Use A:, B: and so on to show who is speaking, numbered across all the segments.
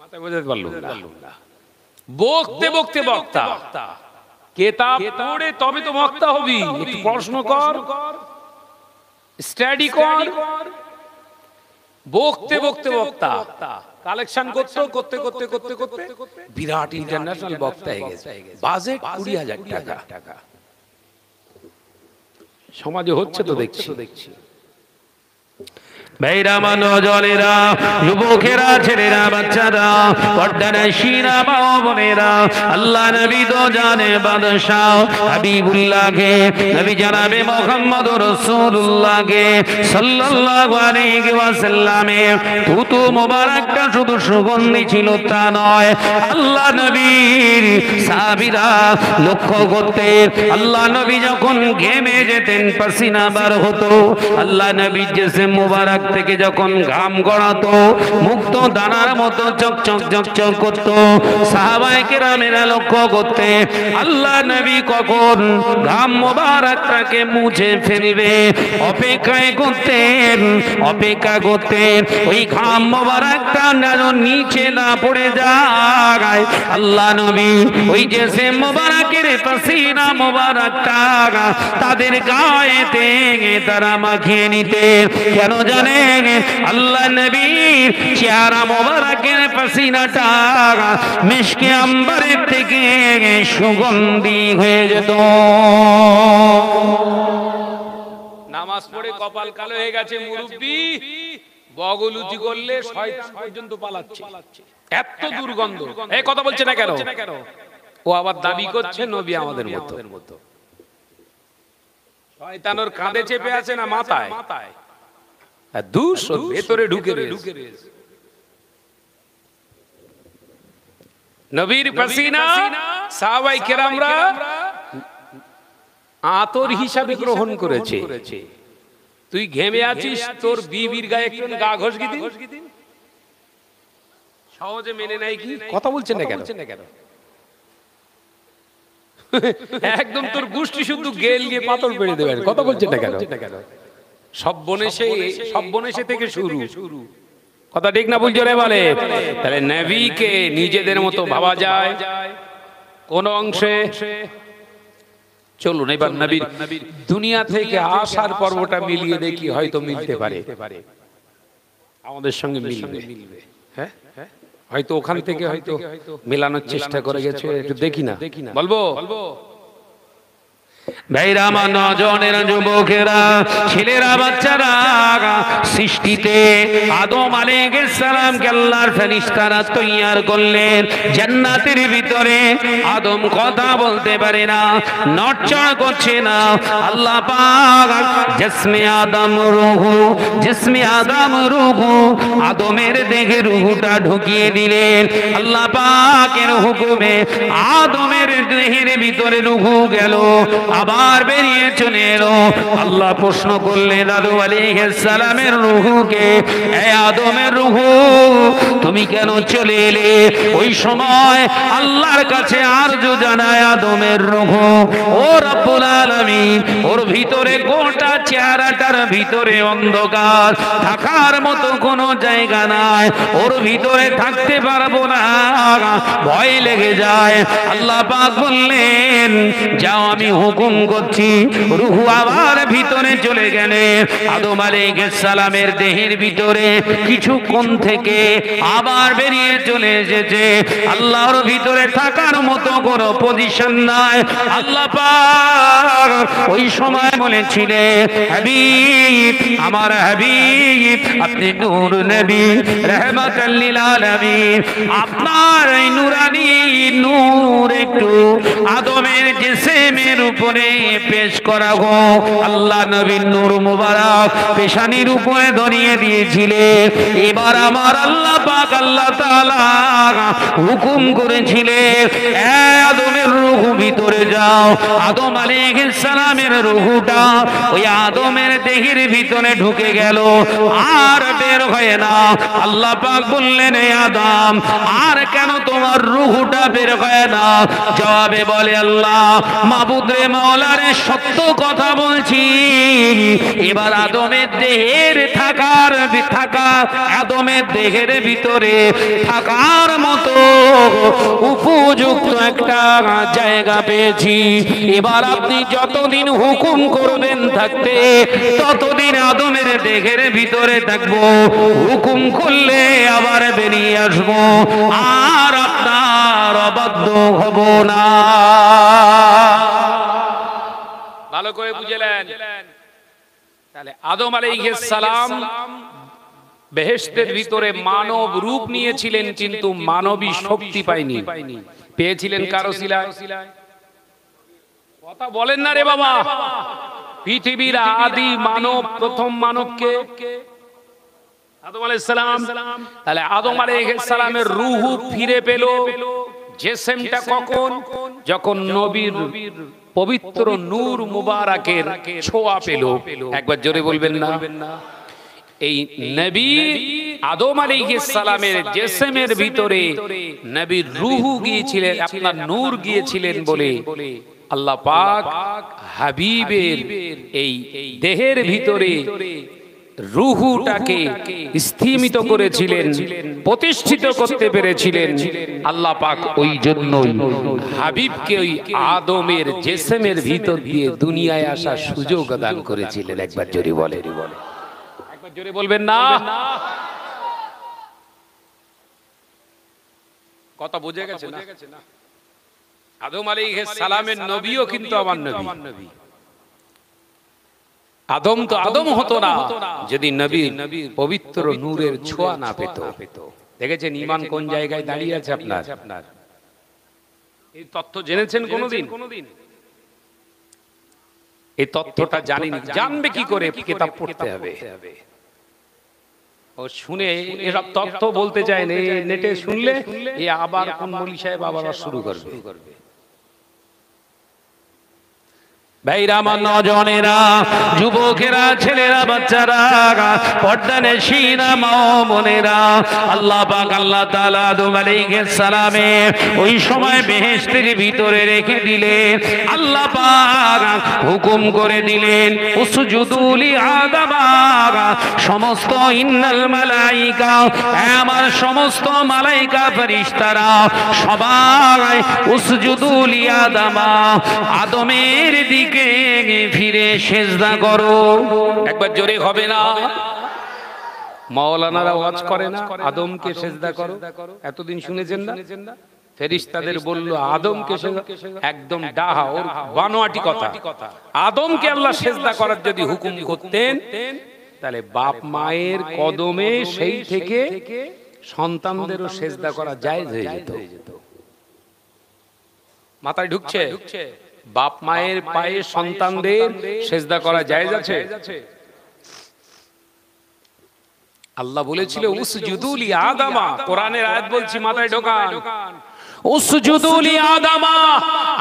A: মাথায় বোঝাতে পারলো না। বকতে বকতে বক্তা, কেতাব পড়ে তবে তো বক্তা হবি। একটু পড়াশোনা কর, স্টাডি কর। বকতে বকতে বক্তা, কালেকশন করতে করতে করতে করতে করতে বিরাট ইন্টারন্যাশনাল বক্তা হয়ে গেছে। বাজেট 20,000 টাকা। সমাজে হচ্ছে তো দেখছি।
B: ভাইরা নওজওয়ানেরা, যুবকেরা, ছেলেরা, বাচ্চারা, পর্দানশীরা, মা ও বোনেরা, আল্লাহ নবী তো জানে বাদশাহ হাবিবুল্লাহকে, নবী জনাবে মুহাম্মদুর রাসূলুল্লাহকে সাল্লাল্লাহু আলাইহি ওয়াসাল্লামের থুতু মোবারকটা শুধু সুগন্ধি ছিল তা নয়, আল্লাহ নবীর সাহাবীরা লক্ষ্য করতেন আল্লাহ নবী যখন ঘেমে যেতেন, পাসিনা বার হতো, আল্লাহ নবীর জিসম মোবারক থেকে যখন ঘাম গড়াতো, মুক্ত দানার মতো চকচক চকচক করতো। সাহাবায়ে কেরামেরা লক্ষ্য করতে আল্লাহ নবী কখন ঘাম মোবারকটাকে মুছে ফেলবে অপেক্ষা করতেন। ওই ঘাম মোবারকটা যেন নিচে না পড়ে যায়, আল্লাহ নবী ওই যে সে মোবারকের পাসিনা মোবারকটা তাদের গায়েতে তারা মাখিয়ে নিতে। কেন জানেন? আল্লাহ নবীর চেহারা মোবারকের পাসিনাটা মিশকে আম্বরের থেকে সুগন্ধি হয়ে যেত।
A: নামাজ পড়ে কপাল কালো হয়ে গেছে মুরব্বি, বগলুচি করলে শয়তান পর্যন্ত পালাচ্ছে, এত দুর্গন্ধ। এই কথা বলছে না কেন? ও আবার দাবি করছে নবী আমাদের মতো। শয়তানের কাঁধে চেপে আছে না মাথায়? ভেতরে ঢুকে রয়েছে। নবীর পাসিনা সাহাবায়ে কেরামরা আতর হিসাবে গ্রহণ করেছে। তুই ঘেমে আছিস, তোর বিবির গায়ে একটু গা ঘষগি দিন, সহজে মেনে নেয় কি? কথা বলছেন না কেন? একদম তোর গোষ্ঠী শুধু গেল গিয়ে পাথর পেড়ে দেবেন। কথা বলছেন না কেন? সব বনেশে থেকে শুরু। কথা ঠিক না? বুঝছো রে বলে? তাহলে নবীকে নিজেদের মতো ভাবা যায় কোন অংশে? চলুন এবার নবীর দুনিয়া থেকে আসার পর্বটা মিলিয়ে দেখি, হয়তো মিলতে পারে, আমাদের সঙ্গে মিলবে। হ্যাঁ, হয়তো ওখান থেকে হয়তো মেলানোর চেষ্টা করে গেছে, একটু দেখি না, বলবো?
B: ভাইরা আমার, নওজওয়ানেরা, যুবকেরা, ছেলেরা, বাচ্চারা, সৃষ্টিতে আদম আলাইহিস সালামকে আল্লাহর ফেরেশতারা তৈয়ার করলেন জান্নাতের ভিতরে। আদম কথা বলতে পারে না, নড়চড় করছে না। আল্লাহ পাক জিসমে আদম রূহু আদমের দেহে রূহটা ঢুকিয়ে দিলেন। আল্লাহ পাকের হুকুমে আদমের দেহের ভিতরে রূহু গেল, আবার বেরিয়ে চলে এলো। আল্লাহ প্রশ্ন করলেন আদম আলাইহিস সালামের রূহকে, হে আদমের রূহ, তুমি কেন চলে এলে? ওই সময় আল্লাহর কাছে আরজু জানায় আদমের রূহ, ও রব্বুল আলামিন, ওর ভিতরে গোটা চেহারাটার ভিতরে অন্ধকার, থাকার মতো কোনো জায়গা নাই, ওর ভিতরে থাকতে পারবো না, ভয় লেগে যায়। আল্লাহ পাক বললেন, যাও, আমি হুকুম করছি। রূহ আবার ভিতরে চলে গেলে আদম আলাইহিস সালামের দেহের ভিতরে কিছুক্ষণ থেকে আবার বেরিয়ে চলে এসেছে। আল্লাহর ভিতরে থাকার মতো কোনো পজিশন নাই। আল্লাহ পাক ওই সময় বলেছিলেন, হাবিব, আমার হাবিব, আপনি নূর নবী, রাহমাতাল লিল আলামিন, আপনার এই নূরানি নূর একটু আদমের জিসমের উপরে পেশ করা গো। আল্লাহ নবীর নূর মুবারক পেশানির উপরে ধরিয়ে দিয়েছিলেন। এবার আমার আল্লাহ পাক আল্লাহ তাআলা হুকুম করেছিলেন, আদমের রূহ ভিতরে যাও। আদম আলাইহিস সালামের রূহটা ওই আদমের দেহের ভিতরে ঢুকে গেল, আর বের হয় না। আল্লাহ পাক বললেন, হে আদম, আর কেন তোমার রূহটা বের হয় না? জবাবে বলে, আল্লাহ মাবুদ রে, মাওলা মওলার সত্য কথা বলছি। এবার আদমের দেহের থাকা আদমের দেহের ভিতরে থাকার মতো উপযুক্ত একটা জায়গা পেয়েছি। এবার আপনি যতদিন হুকুম করবেন থাকতে, ততদিন আদমের দেহের ভিতরে থাকবো। হুকুম করলে আবার বেরিয়ে আসবো, আর আপনার অবাধ্য হব না।
A: ভালো করে বুঝলেন? তাহলে আদম আলাইহিস সালাম বেহেশতের ভিতরে মানব রূপ নিয়েছিলেন, কিন্তু মানবী শক্তি পায়নি। পেয়েছিলেন কার ওসিলায়? কথা বলেন না রে বাবা। পৃথিবীর আদি মানব, প্রথম মানবকে আদম আলাইহিস সালাম। তাহলে আদম আলাইহিস সালামের রূহ ফিরে পেল জিসমটা কখন? যখন নবীর পবিত্র নূর মুবারকের ছোঁয়া পেল। একবার জোরে বলবেন না? এই নবী আদম আলাইহিস সালামের জিসমের ভিতরে নবীর রূহ গিয়েছিলেন, আপনার নূর গিয়েছিলেন বলে আল্লাহ পাক হাবিবের এই দেহের ভিতরে রূহটাকে স্থিমিত করেছিলেন, প্রতিষ্ঠিত করতে পেরেছিলেন আল্লাহ পাক। ওই জন্যই হাবিবকে ওই আদমের জিসমের ভিতর দিয়ে দুনিয়ায় আসার সুযোগ দান করেছিলেন। একবার জোরে বলে, একবার জোরে বলবেন না? কথা বুঝে গেছে না? আদম আলাইহিস সালামের নবীও কিন্তু আমার নবী। আদম তো আদম হতো না যদি নবীর পবিত্র নূরের ছোঁয়া না পেত। দেখেছেন ঈমান কোন জায়গায় দাঁড়িয়ে আছে আপনার? এই তথ্য জেনেছেন কোনদিন? এই তথ্যটা জানেনি, জানবে কি করে? কিতাব পড়তে হবে। ও শুনে এসব তথ্য বলতে চায় না, নেটে শুনলে এ আবার কোন মৌলভী সাহেব আবার শুরু করবে।
B: ভাইরা আমার, নজনেরা, যুবকেরা, ছেলেরা, বাচ্চারা, পর্দানেশীরা, মা বোনেরা, আল্লাহ পাক আল্লাহ তাআলা আদম আলাইহিস সালামে ওই সময় বেহেশতের ভিতরে রেখে দিলেন। আল্লাহ পাক হুকুম করে দিলেন, উসজুদু লি আদম, সমস্ত ইন্নাল মালাইকা, আমার সমস্ত মালাইকা ফেরেশতারা সবাই উসজুদু লি আদম, আদমের দিকে ফিরে সেজদা করো।
A: একবার জোরে হবে না? মাওলানারা ওয়াজ করে না আদমকে সেজদা করো? এতদিন শুনেছেন না? ফেরেশতাদের বলল আদমকে সেজদা, একদম ডাহা, ওর বানোয়াটি কথা। আদমকে আল্লাহ সেজদা করার যদি হুকুম করতেন, তাহলে বাপ মায়ের কদমে সেই থেকে সন্তানদেরও সেজদা করা জায়েজ হয়ে যেত। মাথায় ঢুকছে? বাপ মায়ের পায়ে সন্তানদের সেজদা করা জায়েজ আছে। আল্লাহ বলেছিল উসজুদু লি আদামা, কোরআনের আয়াত বলছি, মাথায় ঢোকান। উসজুদু লি আদামা,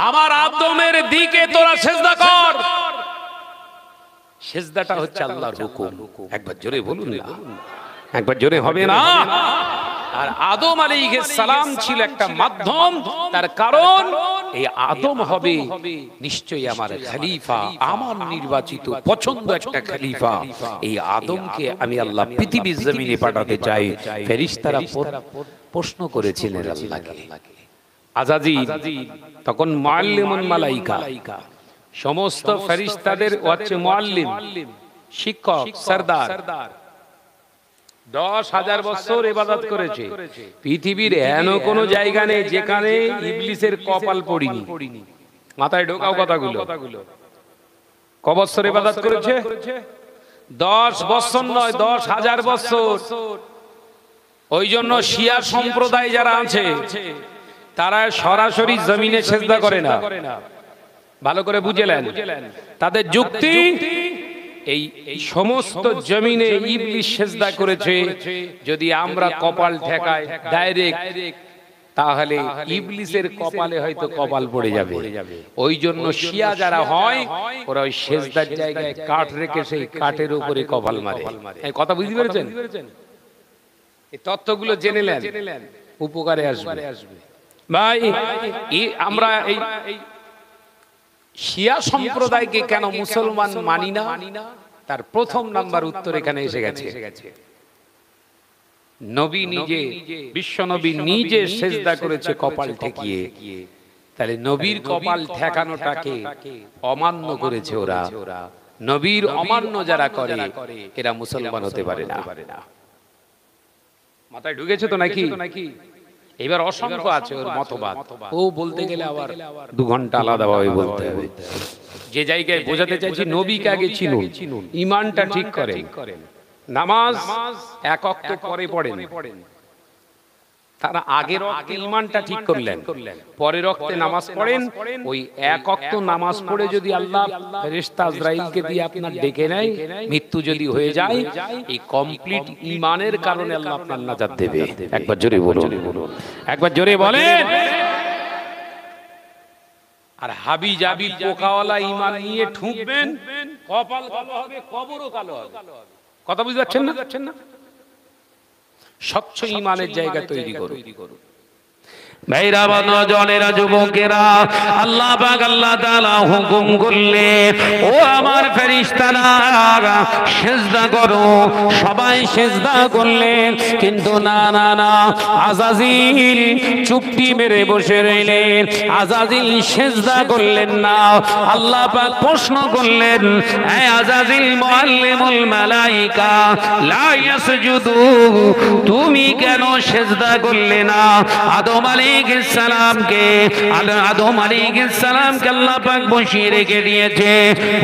A: আমার আদমের দিকে তোরা সেজদা কর। সেজদাটা হচ্ছে আল্লাহর হুকুম। একবার জোরে বলুন না? একবার জোরে হবে না? আর আদম আলাইহিস সালাম ছিল একটা মাধ্যম। তার কারণ এই আদম হবে নিশ্চয়ই আমার খলিফা, আমার নির্বাচিত পছন্দ একটা খলিফা। এই আদমকে আমি আল্লাহ পৃথিবীর জমিনে পাঠাতে চাই। ফেরেশতারা প্রশ্ন করেছিলেন আল্লাহকে। আজাজিল তখন মুআল্লিমুল মালাইকা, সমস্ত ফেরেশতাদের হচ্ছে মুআল্লিম, শিক্ষক, সরদার। 10,000 বছর ইবাদত করেছে। পৃথিবীর এমন কোন জায়গা নেই যেখানে ইবলিসের কপাল পড়িনি। মাথায় ঢোকাও কথাগুলো। ক বছর ইবাদত করেছে? 10 বছর নয়, 10,000 বছর। ওই জন্য শিয়া সম্প্রদায় যারা আছে তারা সরাসরি জমিনে সেজদা করে না। ভালো করে বুঝলেন? তাদের যুক্তি এই সমস্ত জমিনে ইবলিস সেজদা করেছে, যদি আমরা কপাল ঠেকাই ডাইরেক্ট, তাহলে ইবলিসের কপালে হয়তো কপাল পড়ে যাবে। ওই জন্য শিয়া যারা হয় ওরা ওই সেজদার জায়গায় কাঠ রেখে সেই কাঠের উপরে কপাল মারে। এই কথা বুঝতে পেরেছেন? এই তথ্যগুলো জেনে নেন, উপকারে আসবে। ভাই আমরা এই শিয়া সম্প্রদায়কে কেন মুসলমান মানি না, তার প্রথম নাম্বার উত্তর এখানে এসে গেছে। নবী নিজে, বিশ্ব নবী নিজে সেজদা করেছে কপাল ঠেকিয়ে, তাহলে নবীর কপাল ঠেকানোটাকে অমান্য করেছে ওরা। নবীর অমান্য যারা করে এরা মুসলমান হতে পারে না। মাথায় ঢুকেছে তো নাকি? এবার অসংখ্য আছে ওর মতবাদ, ও বলতে গেলে আবার 2 ঘন্টা আলাদাভাবে বলতে হবে। যে জায়গায় বোঝাতে চাইছি, নবীকে আগে চিনুন, ঈমানটা ঠিক করেন, নামাজ এক ওয়াক্ত পরে পড়েন, তারা আগের ওয়াক্তে ঈমানটা ঠিক করলেন, পরের ওয়াক্তে নামাজ পড়েন। ওই এক ওয়াক্ত নামাজ পড়ে যদি আল্লাহ ফেরেশতা আজরাইলকে দিয়ে আপনার ডেকে নেয়, মৃত্যু যদি হয়ে যায়, এই কমপ্লিট ঈমানের কারণে আল্লাহ আপনার নাজাত দেবে। একবার জোরে বলুন, একবার জোরে বলেন। আর হাবি জাবি পোকাওয়ালা ঈমান নিয়ে ঠুকবেন, কপাল কালো হবে, কবরও কালো হবে। কথা বুঝতে পারছেন না? স্বচ্ছ ঈমানের জায়গা তৈরি করুন।
B: ভাইরা নজনেরা যুবকেরা, আল্লাহ পাক আল্লাহ তাআলা হুকুম করলেন, ও আমার ফেরেশতারা সিজদা করো। সবাই সিজদা করলেন, কিন্তু না না না, আযাজিল চুপটি মেরে বসে রইলেন। আযাজিল সিজদা করলেন না। আল্লাহ পাক প্রশ্ন করলেন, হে আযাজিল মুআল্লিমুল মালায়েকা লা ইয়াসজুদু, তুমি কেন সিজদা করলে না? আদম আলাইহিস সালামকে আল্লাহ পাক বসিয়ে রেখে দিয়েছে।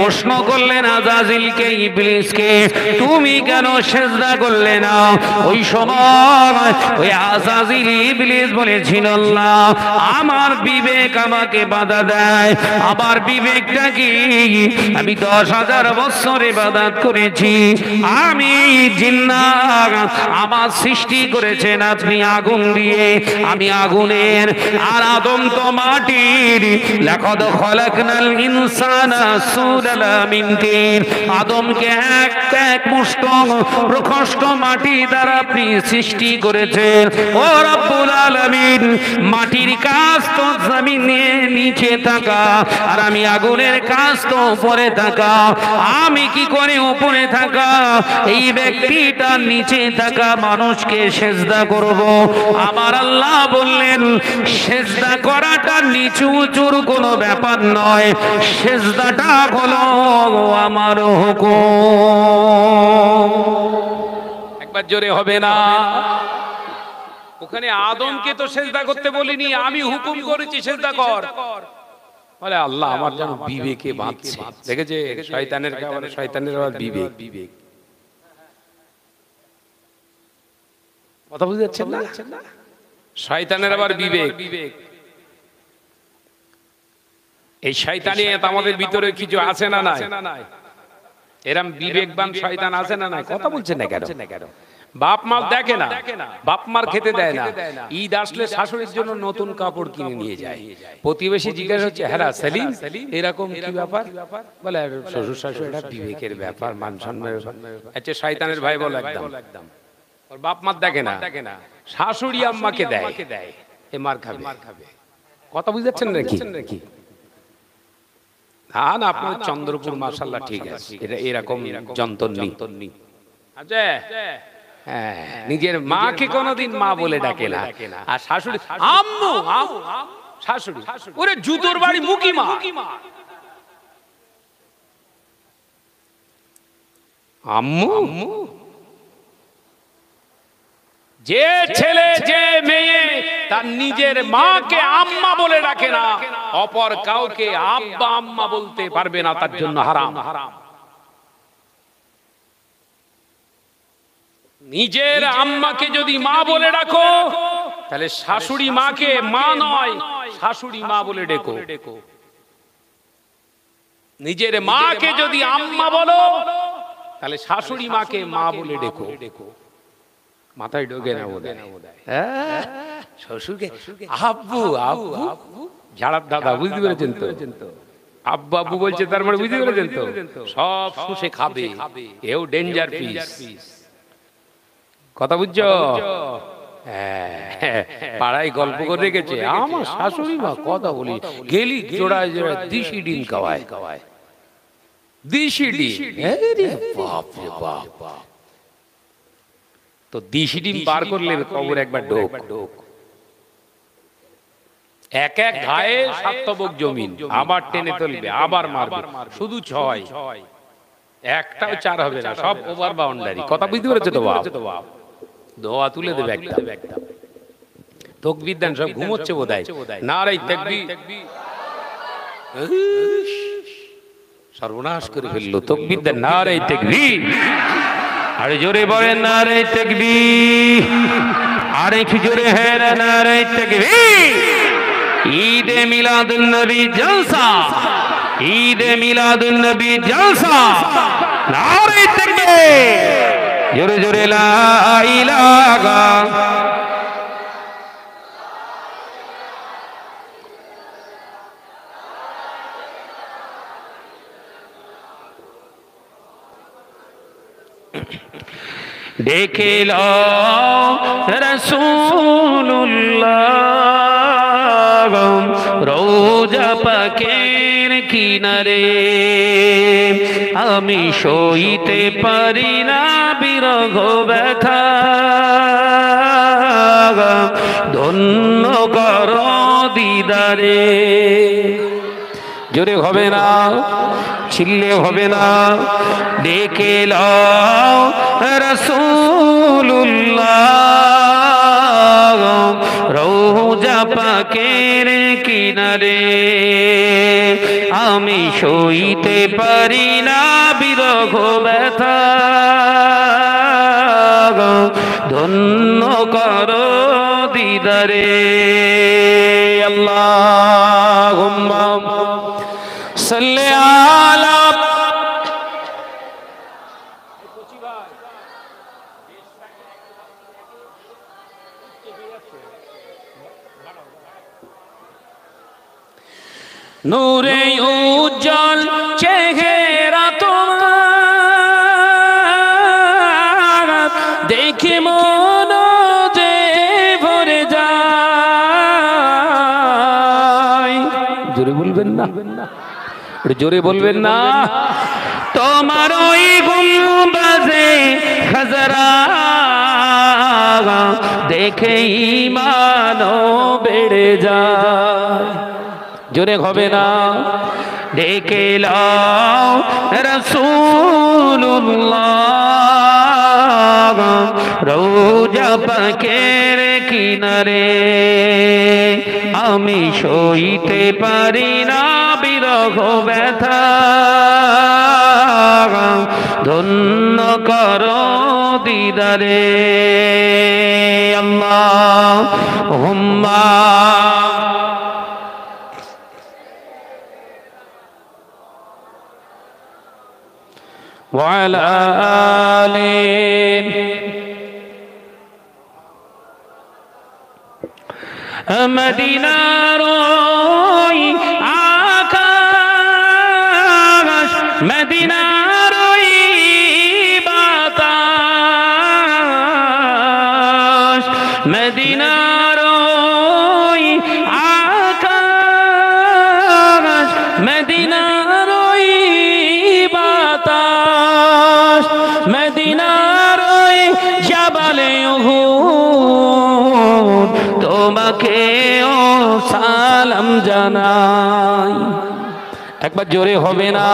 B: প্রশ্ন করলেন আযাজিলকে, ইবলিসকে, তুমি কেন সিজদা করলে না? ওই সময় ওই আযাজিল ইবলিস বলেছিল, আল্লাহ আমার বিবেক আমাকে বাধা দেয়। আমার বিবেকটা কি? আমি 10,000 বছর ইবাদত করেছি, আমি জিন্নাত, আমার সৃষ্টি করেছেন আপনি আগুন দিয়ে, আমি আগুনে, আর আদম তো মাটির। লাকাদ খালাকনাল ইনসানা সুলালা মিন তিন, আদমকে এক মুষ্ঠ প্রকষ্ট মাটি দ্বারা আপনি সৃষ্টি করেছেন। ও রব্বুল আলামিন, মাটির কাজ তো জমিনের নিচে থাকা, আর আমি আগুনের কাজ তো উপরে থাকা। আমি কি করে উপরে থাকা এই ব্যক্তিটা নিচে থাকা মানুষকে সিজদা করব? আমার আল্লাহ বললেন, সিজদা করাটা নিচু উঁচুর কোনো ব্যাপার নয়, সিজদাটা হলো আমার হুকুম।
A: একবার জোরে হবে না? ওখানে আদমকে তো সিজদা করতে বলিনি, আমি হুকুম করেছি সিজদা কর। বলে আল্লাহ আমার যেন বিবেকে বাঁধছে। দেখেছে শয়তানের কারণে, শয়তানের আবার বিবেক। কথা বুঝতে যাচ্ছেন না? শয়তানের আবার বিবেক। এই শয়তানিয়ত আমাদের ভিতরে কিছু আছে না নাই? এরম বিবেকবান শয়তান আছে না নাই? কথা বলছেন না কেন? বাপ মা দেখে না, বাপ মার খেতে দেয় না। ঈদ আসলে শাশুড়ির জন্য নতুন কাপড় কিনে নিয়ে যায়। প্রতিবেশী জিজ্ঞাসা হচ্ছে, হ্যাঁ সেলিম এরকম কি ব্যাপার? বলে শ্বশুর শাশুড়ি এটা বিবেকের ব্যাপার, মান সম্মানের। আচ্ছা শয়তানের ভাই বল, একদম ওর বাপ মা দেখে না, শাশুড়ি আম্মাকে দেয়, এ মার খাবে। কথা বুঝতে পারছেন নাকি? না না, আপনার চন্দ্রপুর মাশাআল্লাহ ঠিক আছে, এটা এরকম যন্তনী। আচ্ছা হ্যাঁ, নিজের মাকে কোনোদিন মা বলে ডাকে না, আর শাশুড়ি আম্মু, শাশুড়ি ওরে জুতোর বাড়ি মুখি মা। আম্মু, যে ছেলে যে মেয়ে তার নিজের মাকে আম্মা বলে ডাকে না, অপর কাউকে আব্বা আম্মা বলতে পারবে না, তার জন্য হারাম। নিজের আম্মাকে যদি মা বলে ডাকো, তাহলে শাশুড়ি মাকে মা নয় শাশুড়ি মা বলে ডেকো। নিজের মাকে যদি আম্মা বলো, তাহলে শাশুড়ি মাকে মা বলে ডেকো। মাথায় ঢোকে না বোধ হয়। শ্বশুরকে আব্বু আব্বু, ঝাড়ার দাদা, বুঝতে পেরেছেন তো? আব্বু আব্বু বলছে, তার মানে বুঝতে পেরেছেন তো? সব শুষে খাবে, এও ডেঞ্জার পিস। কথা বুঝছো? পাড়ায় গল্প করে রেখেছে, আমার শাশুড়ি মা কথা বলি গেলি জোড়ায় জোড়ায় দিশি ডিম খাওয়ায়, দিশি ডিম। বাপ রে বাপ। তো দিশি ডিম বার করলে কবর একবার ঢোক, এক এক ঘায়ে সাতবক জমিন, আবার টেনে তুলবে, আবার মারবে, শুধু 6, একটাও 4 হবে না, সব ওভার বাউন্ডারি। কথা বুঝতে পেরেছো তো বাপ? দোয়া তুলে দেবে একটা। তাকবীর দেন, সব ঘুমোচ্ছে বোধহয়। নারে তাকবীর, সর্বনাশ করে ফেললো। তাকবীর দেন, নারে তাকবীর।
B: আরে জোরে বলেন নারে তাকবীর, আরে কি জোরে হ্যাঁ নারে তাকবীর। ঈদে মিলাদুন নবী জলসা, ঈদে মিলাদুন নবী জলসা, নারে তাকবীর, জোরে জোরে লা ইলাহা। ডেকে লও রাসূলুল্লাহ রোজা পাকের কিনারে, আমি সইতে পারি না বিরহ ব্যথা, ধন্য করো দিদারে। জোরে হবে না, ছিললে হবে না। ডেকে লও রাসূলুল্লাহ রওজা পাকের কিনারে, আমি সইতে পারি না বিরহ ব্যথা, ধন্য করো দিদারে। আল্লাহুম্মা সাল্লি আলা।
A: নূরে উজ্জ্বল চেহারা তোমার, দেখে মন যে ভরে যায়। জোরে বলবেন না, জোরে বলবেন না।
B: তোমার ওই গুম্বাজে খাজরা দেখে ঈমান বেড়ে যায়। জোরে হবে না। ডেকে লও রাসূলুল্লাহ রওজা পাকের কিনারে, আমি সইতে পারি না বিরহ ব্যথা, ধন্য করো দিদারে। আল্লাহুম্মা وعلى آله মদিনার ওই আকাশ, মদিনার ওই বাতাস, মদিনার ওই আকাশ, মদিনার ওই বাতাস, মদিনার ওই জাবালে উহুদ, তোমাকে ও সালাম জানাই। একবার জোরে হবে না।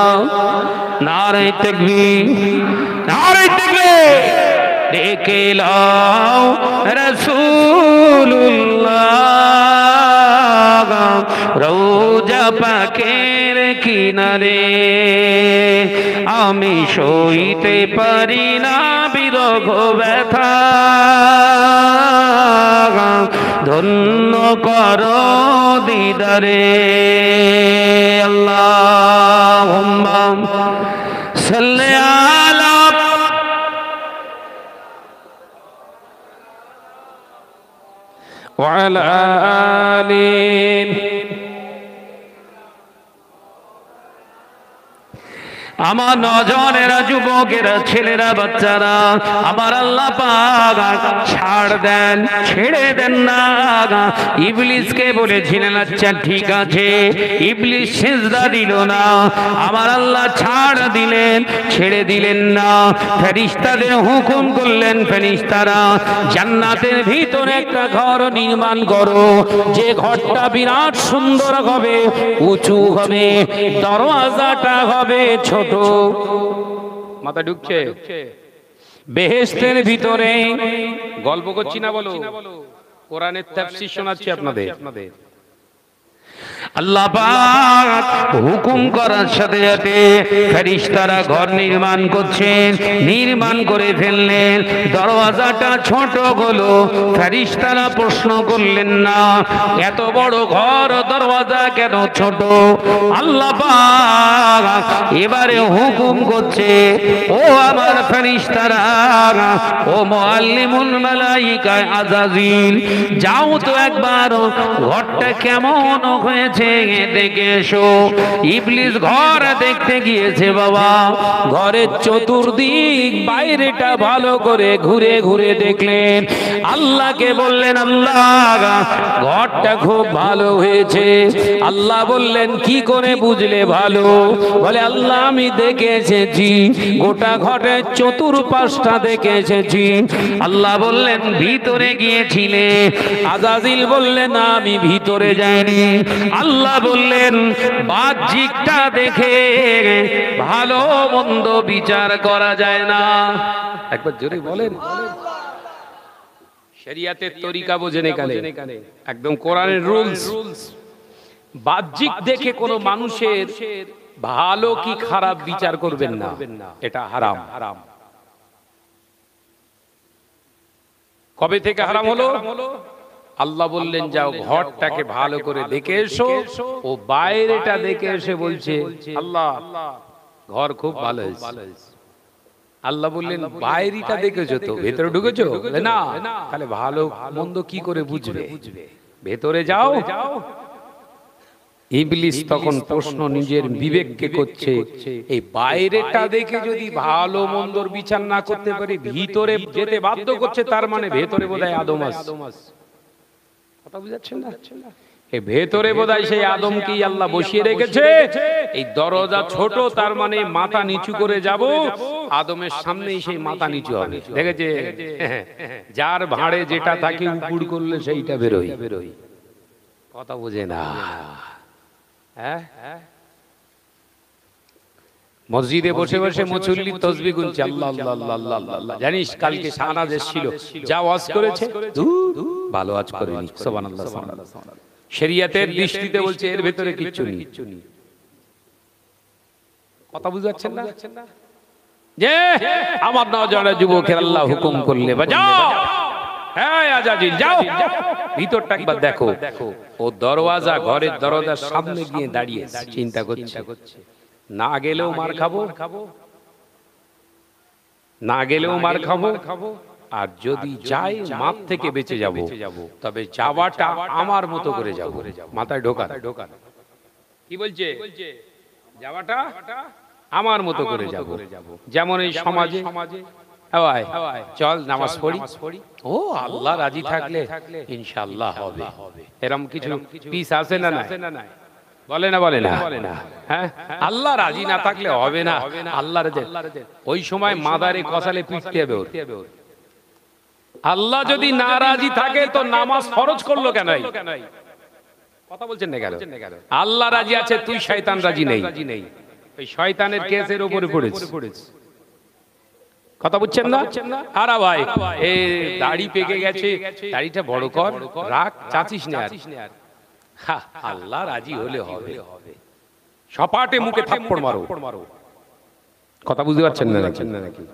B: নারে তাকবীর, নারে তাকবীর। ডেকে লও রাসূলুল্লাহ রওজা পাকের কিনারে, আমি সইতে পারি না বিরহ ব্যথা, ধন্য করো দিদারে। আল্লাহুম্মা সাল্লি আলা ওয়া আলা আলিহি। আমার নজনেরা, যুবকেরা, ছেলেরা, বাচ্চারা, আমার আল্লাহ পাক ছাড় দেন, ছেড়ে দেন না। ইবলিসকে বলেছিলেন আচ্ছা ঠিক আছে, ইবলিস সিজদা দিল না, আমার আল্লাহ ছাড় দিলেন, ছেড়ে দিলেন না। ফেরেশতাদের হুকুম করলেন, ফেরেশতারা জান্নাতের ভিতরে একটা ঘর নির্মাণ করো, যে ঘরটা বিরাট সুন্দর হবে, উঁচু হবে, দরওয়াজাটা হবে ছোট।
A: মাথা ঢুকছে?
B: বেহেশতের ভিতরে
A: গল্প করছি না, বলো কোরআনের তাফসীর শোনাচ্ছি আপনাদের।
B: আল্লাহ পাক হুকুম করার সাথে সাথে ফেরেশতারা ঘর নির্মাণ করছেন, নির্মাণ করে ফেললেন। দরওয়াজাটা ছোট হলো, ফেরেশতারা প্রশ্ন করলেন না এত বড় ঘর দরওয়াজা কেন ছোট? আল্লাহ পাক এবারে হুকুম করছে, ও আমার ফেরেশতারা, ও মুআল্লিমুল মালাইকা আযাজিল, যাও তো একবার ঘরটা কেমন হয়েছে দেখে এসো। ইবলিস ঘর দেখতে গিয়েছে বাবা, ঘরের চতুর্দিক বাইরেটা ভালো করে ঘুরে ঘুরে দেখলেন। আল্লাহকে বললেন, আল্লাহ ঘরটা খুব ভালো হয়েছে। আল্লাহ বললেন, কি করে বুঝলে ভালো? বলে, আল্লাহ আমি দেখে এসেছি, গোটা ঘরের চতুর্পাশটা দেখে এসেছি। আল্লাহ বললেন, ভিতরে গিয়েছিলে? আযাজিল বললেন, না আমি ভিতরে যাইনি। আল্লাহ বললেন, বাহ্যিকটা দেখে ভালো মন্দ বিচার করা যায় না।
A: একবার জোরে বলেন। শরিয়াতের তরিকা বোঝেন এখানে, একদম কোরআনের রুলস। বাহ্যিক দেখে কোনো মানুষের ভালো কি খারাপ বিচার করবেন না, এটা হারাম। কবে থেকে হারাম হলো? আল্লাহ বললেন, যাও ঘরটাকে ভালো করে দেখে এসো। ও বাইরেটা দেখে এসে বলছে, আল্লাহ ঘর খুব ভালো হয়েছে। আল্লাহ বললেন, বাইরেটা দেখেছো তো, ভেতরে ঢুকেছো? বলে, না। তাহলে ভালো মন্দ কি করে বুঝবে? ভেতরে যাও। ইবলিস তখন প্রশ্ন নিজের বিবেককে করছে, এই বাইরেটা দেখে যদি ভালো মন্দর বিচার না করতে পারে, ভিতরে যেতে বাধ্য করছে, তার মানে ভেতরে বোধহয় আদম আছে। কথা বুঝাচ্ছেন না? এই ভেতরে বোধহয় সেই আদমকেই আল্লাহ বসিয়ে রেখেছে। এই দরজা ছোট, তার মানে মাথা নিচু করে যাব, আদমের সামনেই সেই মাথা নিচু হবে। দেখেছে, যার ভাঁড়ে যেটা থাকে উপুড় করলে সেইটা বেরোয়। কথা বোঝে না। হ্যাঁ, মসজিদে বসে বসে মুসল্লি তাসবিহ গুনছে, আল্লাহ আল্লাহ আল্লাহ আল্লাহ আল্লাহ। জানিস কালকে শাহনাজ এসেছিল, যা ওয়াজ করেছে, ভালো ওয়াজ করেনি। সুবহানাল্লাহ সুবহানাল্লাহ। শরিয়তের দৃষ্টিতে বলছে এর ভেতরে কিচ্ছু নেই। কথা বুঝাচ্ছেন না? যে আমার নওজোয়ান যুবকের আল্লাহ হুকুম করলে, যাও, হ্যাঁ আযাজিল যাও, ভিতরটা একবার দেখো। ও দরওয়াজা, ঘরের দরজার সামনে গিয়ে দাঁড়িয়ে চিন্তা করছে, না গেলেও মার খাবো, না গেলেও মার খাবো, আর যদি যাই মাঠ থেকে বেঁচে যাব, তবে যাওয়াটা আমার মতো করে যাব। মাথায় ঢোকা। কি বলছে? যাওয়াটা আমার মতো করে যাব। যেমন এই সমাজে চল নামাজ পড়ি, ও আল্লাহ রাজি থাকলে ইনশাআল্লাহ হবে, এরকম কিছু পিস আছে না? না বলে না, বলে না। হ্যাঁ, আল্লাহ রাজি না থাকলে হবে না। আল্লাহ ওই সময় মাদারে কসালে পিটতে হবে। আল্লাহ যদি না রাজি থাকে তো নামাজ ফরজ করলো কেন? কথা বলছেন না কেন? আল্লাহ রাজি আছে, তুই শয়তান রাজি নেই। ওই শয়তানের কেসের উপরে পড়েছে। কথা বুঝছেন না? আরে ভাই, এই দাড়ি পেকে গেছে, দাড়িটা বড় কর, রাখ, চাচিস না। আল্লাহ রাজি হলে হবে। সপাটে মুখে থাপ্পড় মারো। কথা বুঝতে পারছেন না নাকি?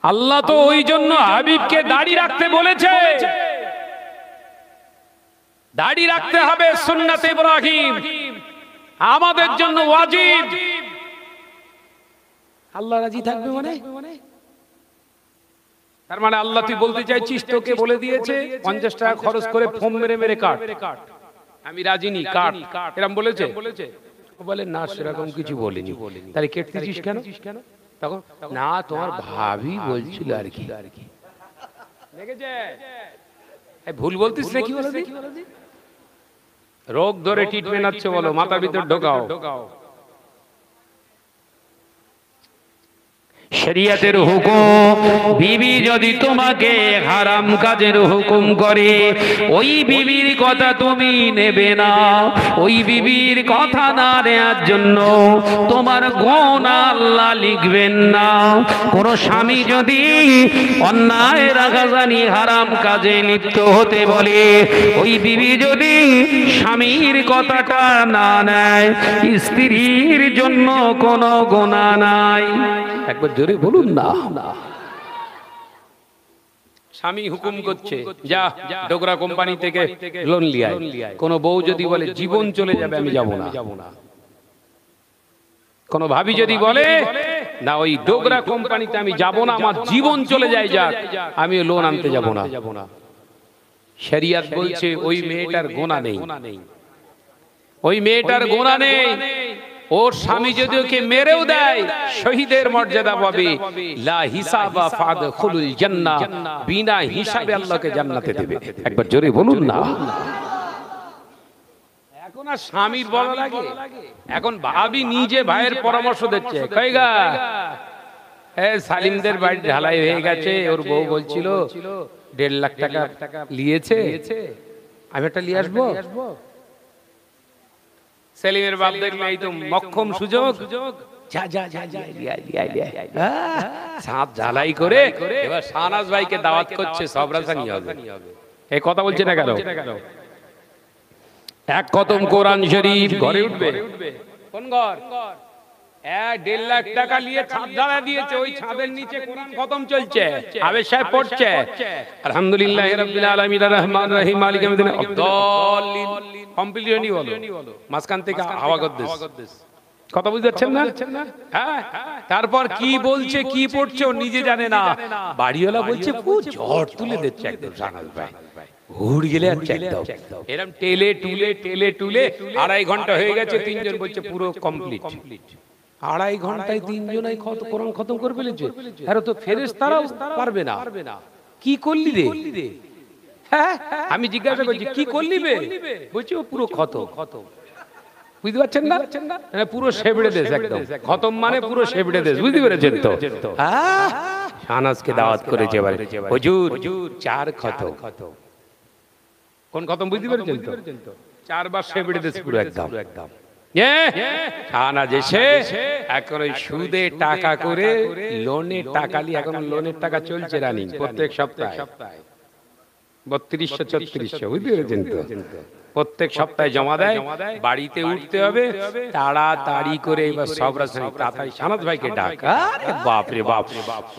A: আল্লাহ তো ওই জন্য হাবিবকে দাড়ি রাখতে বলেছে। দাড়ি রাখতে হবে সুন্নাতে ইব্রাহিম, আমাদের জন্য ওয়াজিব। আল্লাহ রাজি থাকবে মানে? তার মানে আল্লাহ তুই বলতে চাইছিস তোকে বলে দিয়েছে 50 টাকা খরচ করে ফোম মেরে মেরে কাট, আমি রাজি নি, কাট, এরকম বলেছে? বলে না সেরকম কিছু বলিনি। তাহলে কেটতেছিস কেন? তখন না তোমার ভাবি বলছিল আর কি। দেখেছে ভুল বলতিস নাকি? রোগ ধরে ট্রিটমেন্ট হচ্ছে বলো, মাথার ভিতর ঢোকাও।
B: শরিয়তের হুকুম, বিবি যদি তোমাকে হারাম কাজের হুকুম করে ওই বিবির কথা তুমি নেবে না। ওই বিবির কথা না নেওয়ার জন্য তোমার গুনাহ আল্লাহ লিখবেন না। কোন স্বামী যদি অন্যায় রাগাজানি হারাম কাজে লিপ্ত হতে বলে, ওই বিবি যদি স্বামীর কথাটা না নেয়, স্ত্রীর জন্য কোনো গুনাহ নাই।
A: একবার জোরে বলুন না। স্বামী হুকুম করছে যা ডোগরা কোম্পানি থেকে লোন লিয়ে আয়। কোন বউ যদি বলে জীবন চলে যাবে আমি যাব না। কোন ভাবি যদি বলে না ওই ডোগরা কোম্পানিতে আমি যাব না, আমার জীবন চলে যায় যাক, আমি লোন আনতে যাব না। শরিয়ত বলছে ওই মেয়েটার গুনাহ নেই, ওই মেয়েটার গুনাহ নেই। ওর স্বামী যদি ওকে মেরেও দেয় শহীদের মর্যাদা পাবে। লা হিসাবা ফাদখুলুল জান্নাহ, বিনা হিসাবে আল্লাহকে জান্নাতে দেবে। একবার জোরে বলুন না। এখন আর স্বামীর বলা লাগে, এখন ভাবি নিজে ভাইয়ের পরামর্শ দিচ্ছে। কইগা সালিমদের বাড়ি ঢালাই হয়ে গেছে, ওর বউ বলছিল 1.5 লাখ টাকা নিয়েছে, আমি একটা নিয়ে আসবো। সেলিমের বাপ দেখলে এই তো মক্ষম সুযোগ, সাত ঝালাই করে এবার শাহনাজ ভাইকে দাওয়াত করছে, সবরাসানি হবে। এই কথা বলছে না কেন? এক খতম কোরআন শরীফ ঘরে উঠবে। কোন ঘর? 1.5 লাখ টাকা নিয়ে ছাদ ঢালা দিয়েছে, ওই ছাদের নিচে কোরআন খতম চলছে, আবেদ সাহেব পড়ছে আলহামদুলিল্লাহি রাব্বিল আলামিন আর রহমানির রহিম মালিকি ইয়াউমিদ্দিন আদ-দাল্লিন। কমপ্লিটলি বলো, মাঝখান থেকে হাওয়া করতেছ। কথা বুঝতে পারছেন না? হ্যাঁ। তারপর কি বলছে কি পড়ছে ও নিজে জানে না। বাড়িওয়ালা বলছে পুরো ঝড় তুলে দিচ্ছে একদম শাহনাজ ভাই, হুড় গেলে আর চেক দাও। এরকম টেলে টুলে 2.5 ঘন্টা হয়ে গেছে, তিনজন বলছে পুরো কমপ্লিট। 2.5 ঘন্টায় তিনজনাই কোরআন খতম করে ফেলেছে। আর তো ফেরেশতারাও পারবে না। কি করলি রে? হ্যাঁ, আমি জিজ্ঞাসা করছি কি করলি বে? বলছি ও পুরো খতম। বুঝতে পারছেন না? পুরো সেবড়ে দেশ একদম খতম, মানে পুরো সেবড়ে দেশ। বুঝতে পেরেছেন তো? শাহনাজকে দাওয়াত করেছে এবারে, হুজুর 4 খতম। কোন খতম বুঝতে পেরেছেন তো? 4 বার সেবড়ে দেশ পুরো একদম। শাহনাজ এসে এখন ওই সুদে টাকা করে লোনের টাকা নিয়ে, এখন লোনের টাকা চলছে রানিং প্রত্যেক সপ্তাহে 3200 3400। বুঝতে পেরেছেন তো? প্রত্যেক সপ্তাহে জমা দেয়, বাড়িতে উঠতে হবে তাড়াতাড়ি করে। এবার সবরাসানি তাড়াতাড়ি শাহনাজ ভাইকে ডাক। আরে বাপ রে বাপ,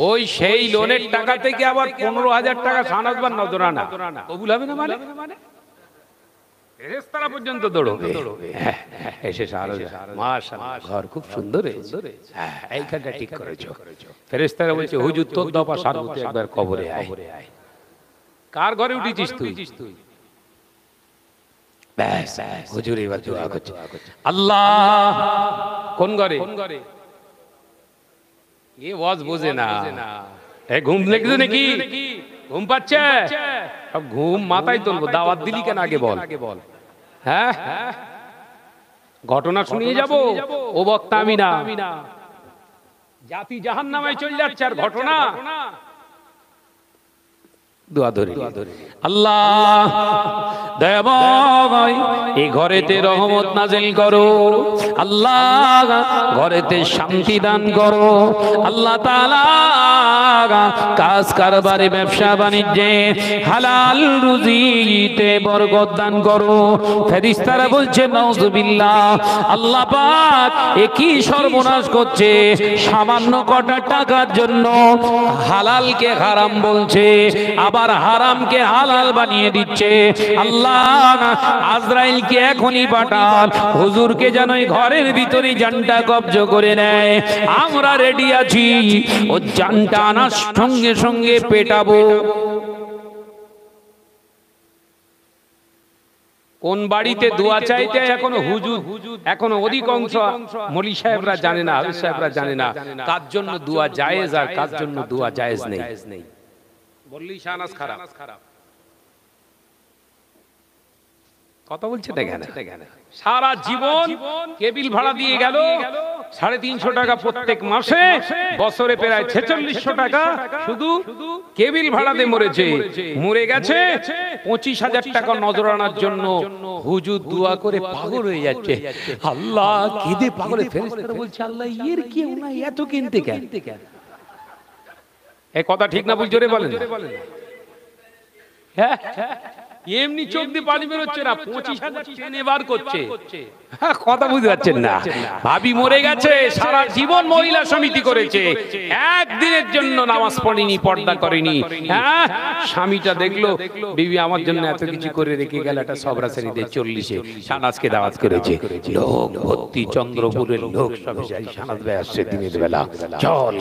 A: ওই সেই লোনের টাকা থেকে আবার 15,000 টাকা শাহনাজ ভাই নজরানা কবুল হবে না মানে? ফেরেশতারা পর্যন্ত দৌড়বে। এসে শাহনাজ মাশাআল্লাহ ঘর খুব সুন্দর হয়েছে, এইখানটা ঠিক করেছো। ফেরেশতারা বলছে হুজুর তোর দফা সারবতে একবার কবরে আয়। কার ঘরে উঠেছিস তুই? ব্যাস হুজুর এবার দোয়া করছে আল্লাহ। কোন ঘরে? এ ওয়াজ বোঝে না। এ ঘুম লেগেছে নাকি? ঘুম পাচ্ছে? সব ঘুম মাথায় তুলবো। দাওয়াত দিলি কেন আগে বল। হ্যাঁ, ঘটনা শুনিয়ে যাব। ও বক্তা আমি না। জাতি জাহান্নামে চলে যাচ্ছে আর ঘটনা। দোয়া ধরে আল্লাহ দয়াময় এই ঘরেতে রহমত নাজিল করো আল্লাহ, ঘরেতে শান্তি দান করো আল্লাহ তাআলা। কাজ কারবারে ব্যবসা বাণিজ্যে হালাল রুজিতে বরকত দান করো। ফেরেশতারা বলছে নাউজুবিল্লাহ, আল্লাহ পাক একই সর্বনাশ করছে সামান্য কটা টাকার জন্য। হালালকে হারাম বলছে, আবার হারামকে হালাল বানিয়ে দিচ্ছে। আল্লাহ আজরাইলকে এখনই পাঠান, হুজুরকে যেন এই ঘরের ভিতরে জানটা কবজ করে নেয়। আমরা রেডি আছি, ও জানটা আনার সঙ্গে সঙ্গে পেটাবো। কোন বাড়িতে দোয়া চাইতে এখনো হুজুর, এখনো অধিকাংশ মৌলী সাহেবরা জানে না, হাফেজ সাহেবরা জানে না কার জন্য দোয়া জায়েজ আর কার জন্য দোয়া জায়েজ নেই। বললি শাহনাজ খারাপ কথা বলছে দেখেন, সারা জীবন কেবিল ভাড়া দিয়ে গেল 350 টাকা প্রত্যেক মাসে, বছরে প্রায় 4600 টাকা শুধু কেবিল ভাড়াতে মরেছে। মরে গেছে 25,000 টাকা নজরানার জন্য হুজুর দোয়া করে পাগল হয়ে যাচ্ছে। আল্লাহ কেঁদে পাগলে ফেরেশতারা বলছে আল্লাহ এর কি নাই এত কিনতে কেন? এই কথা ঠিক না ভুল জোরে বলেন। হ্যাঁ এমনি চোখ দিয়ে পানি বেরোচ্ছে না, 25,000 টেনে বার করছে। কথা বুঝতে পারছেন না? ভাবি মরে গেছে, সারা জীবন মহিলা সমিতি করেছে, একদিনের জন্য নামাজ পড়েনি, পর্দা করেনি। হ্যাঁ স্বামীটা দেখলো বিবি আমার জন্য এত কিছু করে রেখে গেল, একটা সবরা শ্রেণীতে 40-এ শাহনাজকে দাওয়াত করেছে, লোক ভর্তি, চন্দ্রপুরের লোক সব যাই, শাহনাজ ভাই আসছে দিনের বেলা, চল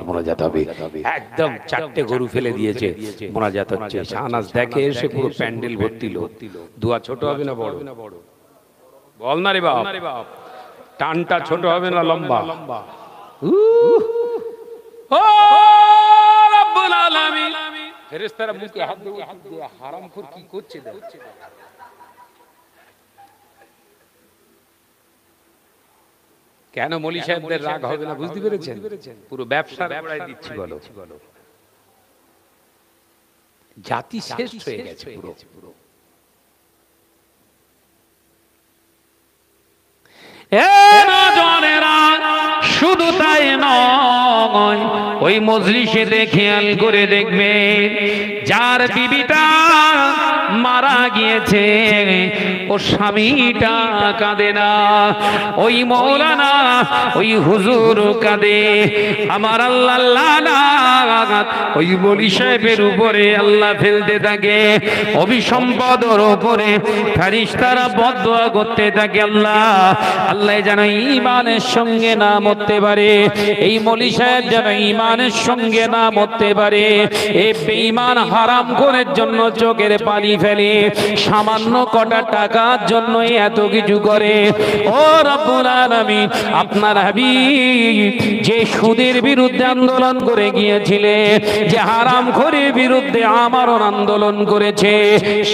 A: মোনাজাত হবে। একদম 4টে গরু ফেলে দিয়েছে, মোনাজাত হচ্ছে। শাহনাজ দেখে এসে পুরো প্যান্ডেল ভর্তি লোক। দোয়া ছোট হবে না বড়? বল না রে বাপ, টানটা ছোট হবে না লম্বা? ও রব্বুল আলামিন, ফেরেশতারা মুখে হাত দিয়ে হারামখোর কি করছে দেখ। কেন মৌলী সাহেবদের রাগ হবে না বুঝতে পেরেছেন? পুরো ব্যবসা বেড়াই দিচ্ছি বলো, জাতি শেষ হয়ে গেছে পুরো।
B: শুধু তাই নয়, ওই মজলিসে খেয়াল করে দেখবেন যার বিবিটা মারা গিয়েছে ও স্বামীটা কাঁদে না, ওই মৌলানা ওই হুজুর কাঁদে। আমার আল্লাহ ওই মৌলী সাহেবের উপরে আল্লাহ ফেলতে থাকে, অভিসম্পদের উপরে ফেরেশতারা বদদোয়া করতে থাকে, আল্লাহ যেন ঈমানের সঙ্গে না মরতে পারে, এই মৌলী সাহেব যেন ঈমানের সঙ্গে না মরতে পারে। এই বেঈমান হারামখোরের জন্য চোখের পানি ফেলে, সামান্য কটা টাকার জন্য এত কিছু করে। ও রব্বুল আলামিন, আপনার হাবিব যে সুদের বিরুদ্ধে আন্দোলন করে গিয়েছিলেন, যে হারামখোরের বিরুদ্ধে আমরণ আন্দোলন করেছে,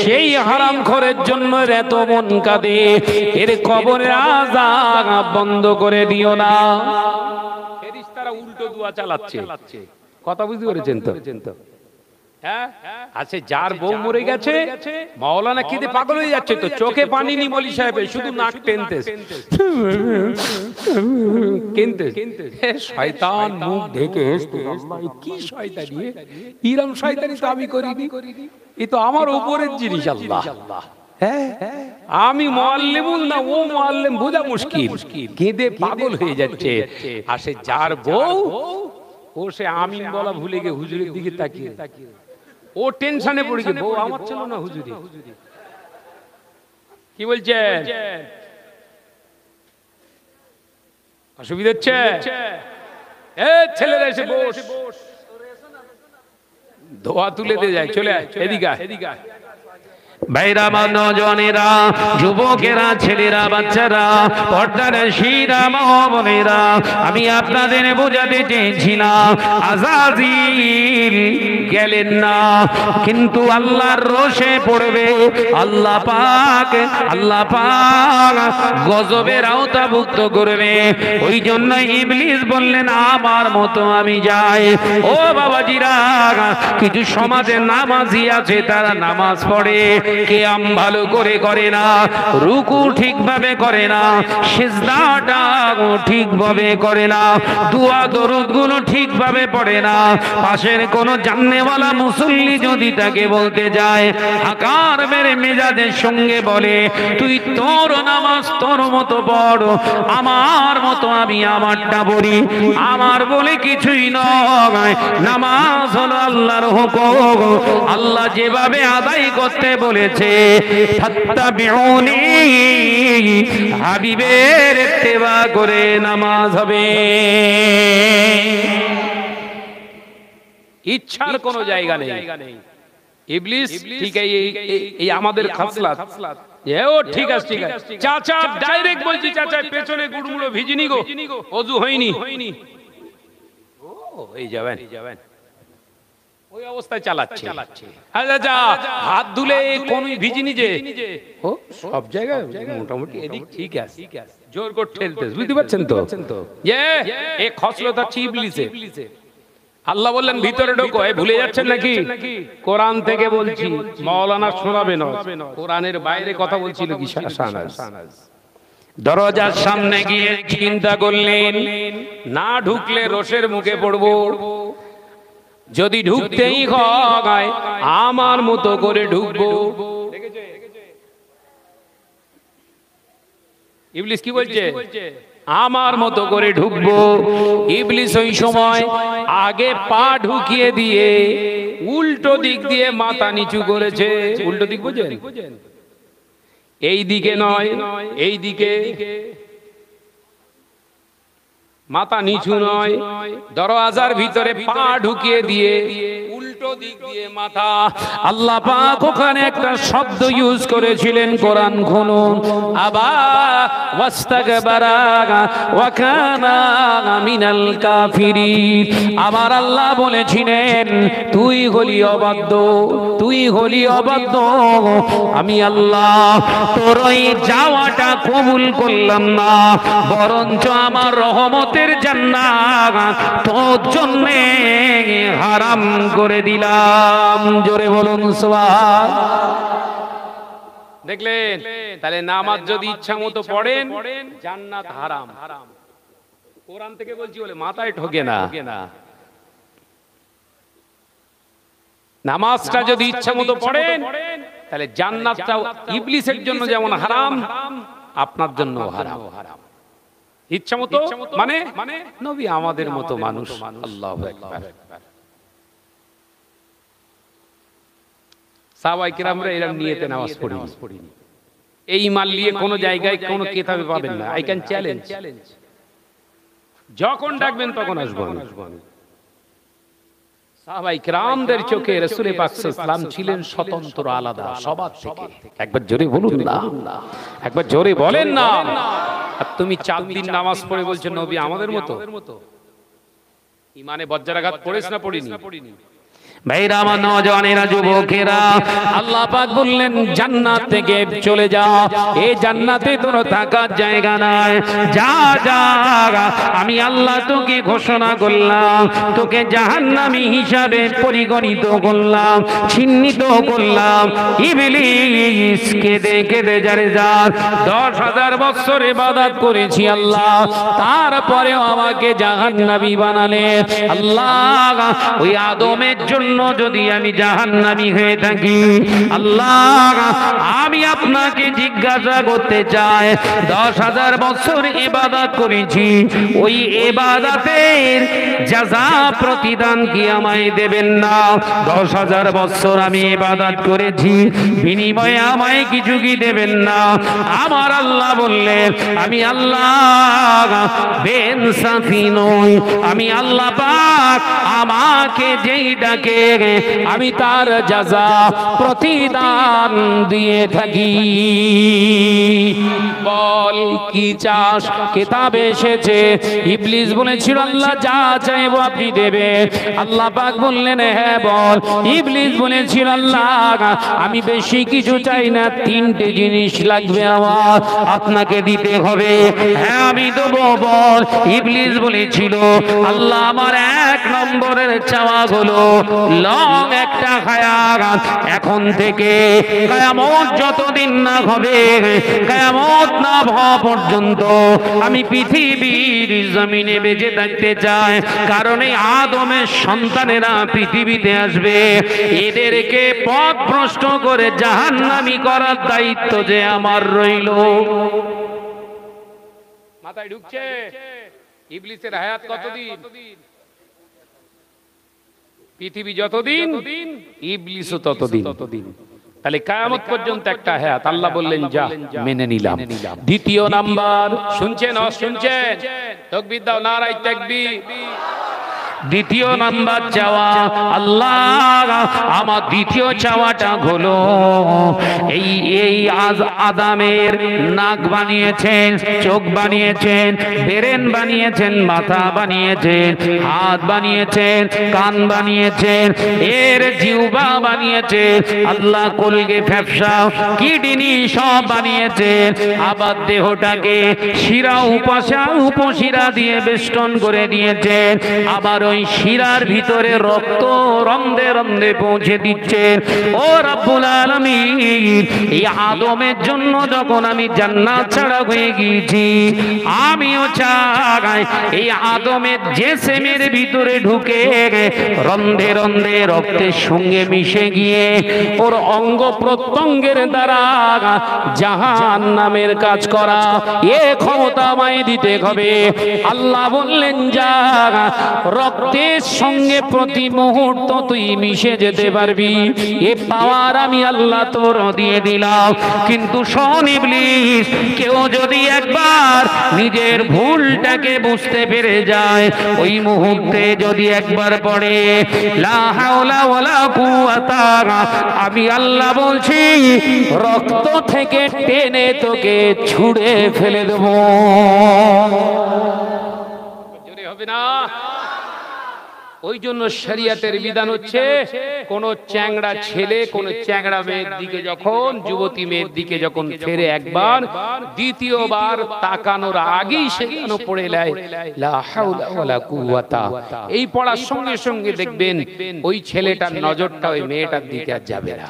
B: সেই হারামখোরের জন্য এত মন কাঁদে। এর কবরের আযাব বন্ধ করে দিও না।
A: ফেরেশতারা উল্টো দোয়া চালাচ্ছে। কথা বুঝতে পেরেছেন তো? হ্যাঁ আচ্ছা, যার বউ মরে গেছে মাওলানা কেঁদে পাগল হয়ে যাচ্ছে, তো চোখে পানি নি মৌলী সাহেবের, শুধু নাক টেনতে শয়তান মুখ ঢেকে হাসতে। কি শয়তানি, এরকম শয়তানি তো আমি করিনি, এ তো আমার উপরের জিনিস আল্লাহ। আমি মুআল্লিমুল না ও মুআল্লিম, বোঝা মুশকিল। কেঁদে পাগল হয়ে যাচ্ছে। আসে যার বউ, ও সে আমিন বলা ভুলে গিয়ে হুজুরের দিকে তাকিয়ে ও টেনশনে পড়ে গিয়ে, বউ আমার ছিল না হুজুরি। কি বলছে? অসুবিধা হচ্ছে? ছেলেরা এসে বস, ধোয়া তুলে দিয়ে যায়, চলে আয় এদিকে আয়।
B: ভাইরা, নওজওয়ানেরা, যুবকেরা, ছেলেরা, বাচ্চারা, পর্দার শিরা মা বোনেরা, আমি আপনাদের বোঝাতে চেয়েছিলাম আযাজিল গেলেন না, কিন্তু আল্লাহর রোষে পড়বে। আল্লাহ পাক গজবের আওতাভুক্ত করবে। ওই জন্য ইবলিস বললেন আমার মতো আমি যাই। ও বাবাজিরা, কিছু সমাজে নামাজি আছে, তারা নামাজ পড়ে, কিয়াম ভালো করে করে না, রুকু ঠিকভাবে করে না, সিজদাটা ঠিকভাবে করে না, দোয়া দরুদ গুলো ঠিকভাবে পড়ে না। পাশের কোন জাননেওয়ালা মুসল্লি যদি তাকে বলতে যায়, আকার মেরে মেজাজের সঙ্গে বলে, তুই তোর নামাজ তোর মতো পড়, আমার মতো আমি আমারটা পড়ি, আমার বলে কিছুই নয়, নামাজ হলো আল্লাহর হুকুম, আল্লাহ যেভাবে আদায় করতে বলেছে, ফাত্তাবিউনি, হাবিবের ইত্তেবা করে নামাজ হবে।
A: ইচ্ছার কোনো জায়গা নেই। ইবলিস ঠিক এই আমাদের খাসলাত ও ঠিক আছে ঠিক আছে চাচা ডাইরেক্ট বলছি চাচা পেছনে গুড়মুড়ো ভিজিনি গো ওযু হয়নি ও এই যাবেন ওই অবস্থায় চালাচ্ছে আচ্ছা যা হাত ধুলে কোন ভিজিনি যে ও সব জায়গায় মোটামুটি এদিক ঠিক আছে জোর করে ঠেলতে বুঝতে পারছেন তো এ খসলত আছে ইবলিসে আল্লাহ বললেন ভিতরে ঢোকো এ ভুলে যাচ্ছেন নাকি কোরআন থেকে বলছি মাওলানা শোনাবে না কোরআনের বাইরে কথা বলছিল কি শাহনাজ দরজার সামনে গিয়ে চিন্তা করলেন না ঢুকলে রোষের মুখে পড়বো যদি ঢুকতেই হয় আমার মতো করে ঢুকবো ইবলিস কি বলছে আমার মতো করে ঢুকবো ইবলিস ওই সময় আগে পা ঢুকিয়ে দিয়ে উল্টো দিক দিয়ে মাথা নিচু করেছে উল্টো দিক বুঝেন এই দিকে নয় এই দিকে মাথা নিচু নয় দরওয়াজার ভিতরে পা ঢুকিয়ে দিয়ে উল্টো দিক দিয়ে মাথা আল্লাহ পাক ওখানে একটা শব্দ ইউজ করেছিলেন কোরআন খুনুন আবা ওয়াস্তাগবারা ওয়া কানা মিনাল কাফিরিন আমার আল্লাহ বলেছিলেন তুই হলি অবাধ্য আমি আল্লাহ তোর ওই যাওয়াটা কবুল করলাম না বরঞ্চ আমার রহমতের জান্নাত তোর জন্য হারাম করে দিলাম জোরে বলুন সুবহান দেখলেন তাহলে নামাজ যদি ইচ্ছা মতো পড়েন জান্নাত হারাম কোরআন থেকে বলছি বলে মাথায় ঠকে না নামাজটা যদি ইচ্ছা মতো পড়েন তাহলে জান্নাতটাও ইবলিসের জন্য যেমন হারাম আপনার জন্য হারাম ইচ্ছা মতো মানে নবী আমাদের মতো মানুষ আল্লাহু আকবার সাহাবায়ে কিরামরা এরকম নিয়তে নামাজ পড়েনি এই ঈমান নিয়ে কোন জায়গায় কোন কিতাবে পাবেন না আই ক্যান চ্যালেঞ্জ যখন ডাকবেন তখন আসবো সাহাবায়ে কিরামদের চোখে রাসূল পাক সাল্লাল্লাহু আলাইহি ওয়াসাল্লাম ছিলেন স্বতন্ত্র আলাদা সবার থেকে একবার জোরে বলুন না একবার জোরে বলেন না আর তুমি 4 দিন নামাজ পড়ে বলছো নবী আমাদের মতো ঈমানে বজ্রাঘাত পড়েছ না পড়িনি ভাইরা আমার নওজওয়ানেরা যুবকেরা আল্লাহ পাক বললেন জান্নাত থেকে চলে যা এই জান্নাতে তোর থাকার জায়গা নাই যা যা আমি আল্লাহ তোকে ঘোষণা করলাম তোকে জাহান্নামী হিসাবে পরিগণিত করলাম চিহ্নিত করলাম ইবলিস কেঁদে কেঁদে যারে যা 10,000 বছর ইবাদত করেছি আল্লাহ তারপরেও আমাকে জাহান্নামী বানালে আল্লাহ ওই আদমের জন্য যদি আমি জাহান্নামী হয়ে থাকি আল্লাহ আমি আপনাকে জিজ্ঞাসা করতে চাই 10,000 বছর ইবাদত করেছি ওই ইবাদতের জাযা প্রতিদান কি আমায় দেবেন না 10,000 বছর আমি ইবাদত করেছি বিনিময়ে আমায় কিছু কি দেবেন না আমার আল্লাহ বললেন আমি আল্লাহ বেইনসাফি নই আমি আল্লাহ পাক আমাকে যেই ডাকে আমি তার জাযা প্রতিদান দিয়ে থাকি বল কি চাস কিতাবে এসেছে ইবলিস বলেছিল আল্লাহ যা চাইবো আপনি দেবেন আল্লাহ পাক বললেন হ্যাঁ বল ইবলিস বলেছিল আল্লাহ আমি বেশি কিছু চাই না 3টে জিনিস লাগবে আমার আপনাকে দিতে হবে হ্যাঁ আমি দেবো বল ইবলিস বলেছিল আল্লাহ আমার 1 নম্বরের চাওয়া হলো লং একটা হায়াত এখন থেকে কিয়ামত যতদিন না হবে কিয়ামত না হওয়া পর্যন্ত আমি পৃথিবীর জমিনে বেঁচে থাকতে চাই কারণ এই আদমের সন্তানেরা পৃথিবীতে আসবে এদেরকে পথ ভ্রষ্ট করে জাহান্নামী করার দায়িত্ব যে আমার রইল মাথায় ঢুকছে ইবলিসের হায়াত কতদিন পৃথিবী যতদিন ইবলিসও ততদিন তাহলে কিয়ামত পর্যন্ত একটা হায়াত আল্লাহ বললেন যা মেনে নিলাম দ্বিতীয় নাম্বার শুনছেন তাকবীর দাও নারায়ে তাকবীর
B: দ্বিতীয় নাম্বার চাওয়া, আল্লাহ আমার দ্বিতীয় চাওয়াটা হলো এই আদমের নাক বানিয়েছেন, চোখ বানিয়েছেন, ব্রেন বানিয়েছেন, মাথা বানিয়েছেন, হাত বানিয়েছেন, কান বানিয়েছেন, এর জিহ্বা বানিয়েছেন, আল্লাহ কলকে ফ্যাপসা কিডনি সব বানিয়েছেন, আবার দেহটাকে শিরা উপশিরা দিয়ে বেষ্টন করে দিয়েছেন, আবার ওই শিরার ভিতরে রক্ত রন্ধে রন্ধে পৌঁছে দিচ্ছেন। ও রব্বুল আলামিন, এই আদমের জন্য যখন আমি জান্নাত ছাড়া হয়ে গিয়েছি, আমিও চাই এই আদমের জিসমের ভিতরে ঢুকে রন্ধে রন্ধে রক্তের সঙ্গে মিশে গিয়ে ওর অঙ্গ প্রত্যঙ্গের দ্বারা জাহান্নামের কাজ করা, এ ক্ষমতা আমায় দিতে হবে। আল্লাহ বললেন, যা রক্তের সঙ্গে প্রতি মুহূর্ত তুই মিশে যেতে পারবি, এ পাওয়ার আমি আল্লাহ তোর দিয়ে দিলাম। কিন্তু শোন ইবলিস, কেউ যদি একবার নিজের ভুলটাকে বুঝতে পেরে যায়, ওই মুহূর্তে যদি একবার পড়ে লা হাওলা ওয়ালা কুওয়াতা, আমি আল্লাহ বলছি রক্ত থেকে টেনে তোকে ছুঁড়ে ফেলে দেব। জোরে হবে না? ওই জন্য শরিয়তের বিধান হচ্ছে, কোন চ্যাংড়া ছেলে কোন চ্যাংড়া মেয়ের দিকে যখন, যুবতী মেয়ের দিকে যখন ফেরে একবার, দ্বিতীয়বার তাকানোর আগেই সে যেন পড়ে নেয় লা হাওলা ওয়ালা কুওয়াতা। এই পড়ার সঙ্গে সঙ্গে দেখবেন ওই ছেলেটার নজরটা ওই মেয়েটার দিকে আর যাবে না।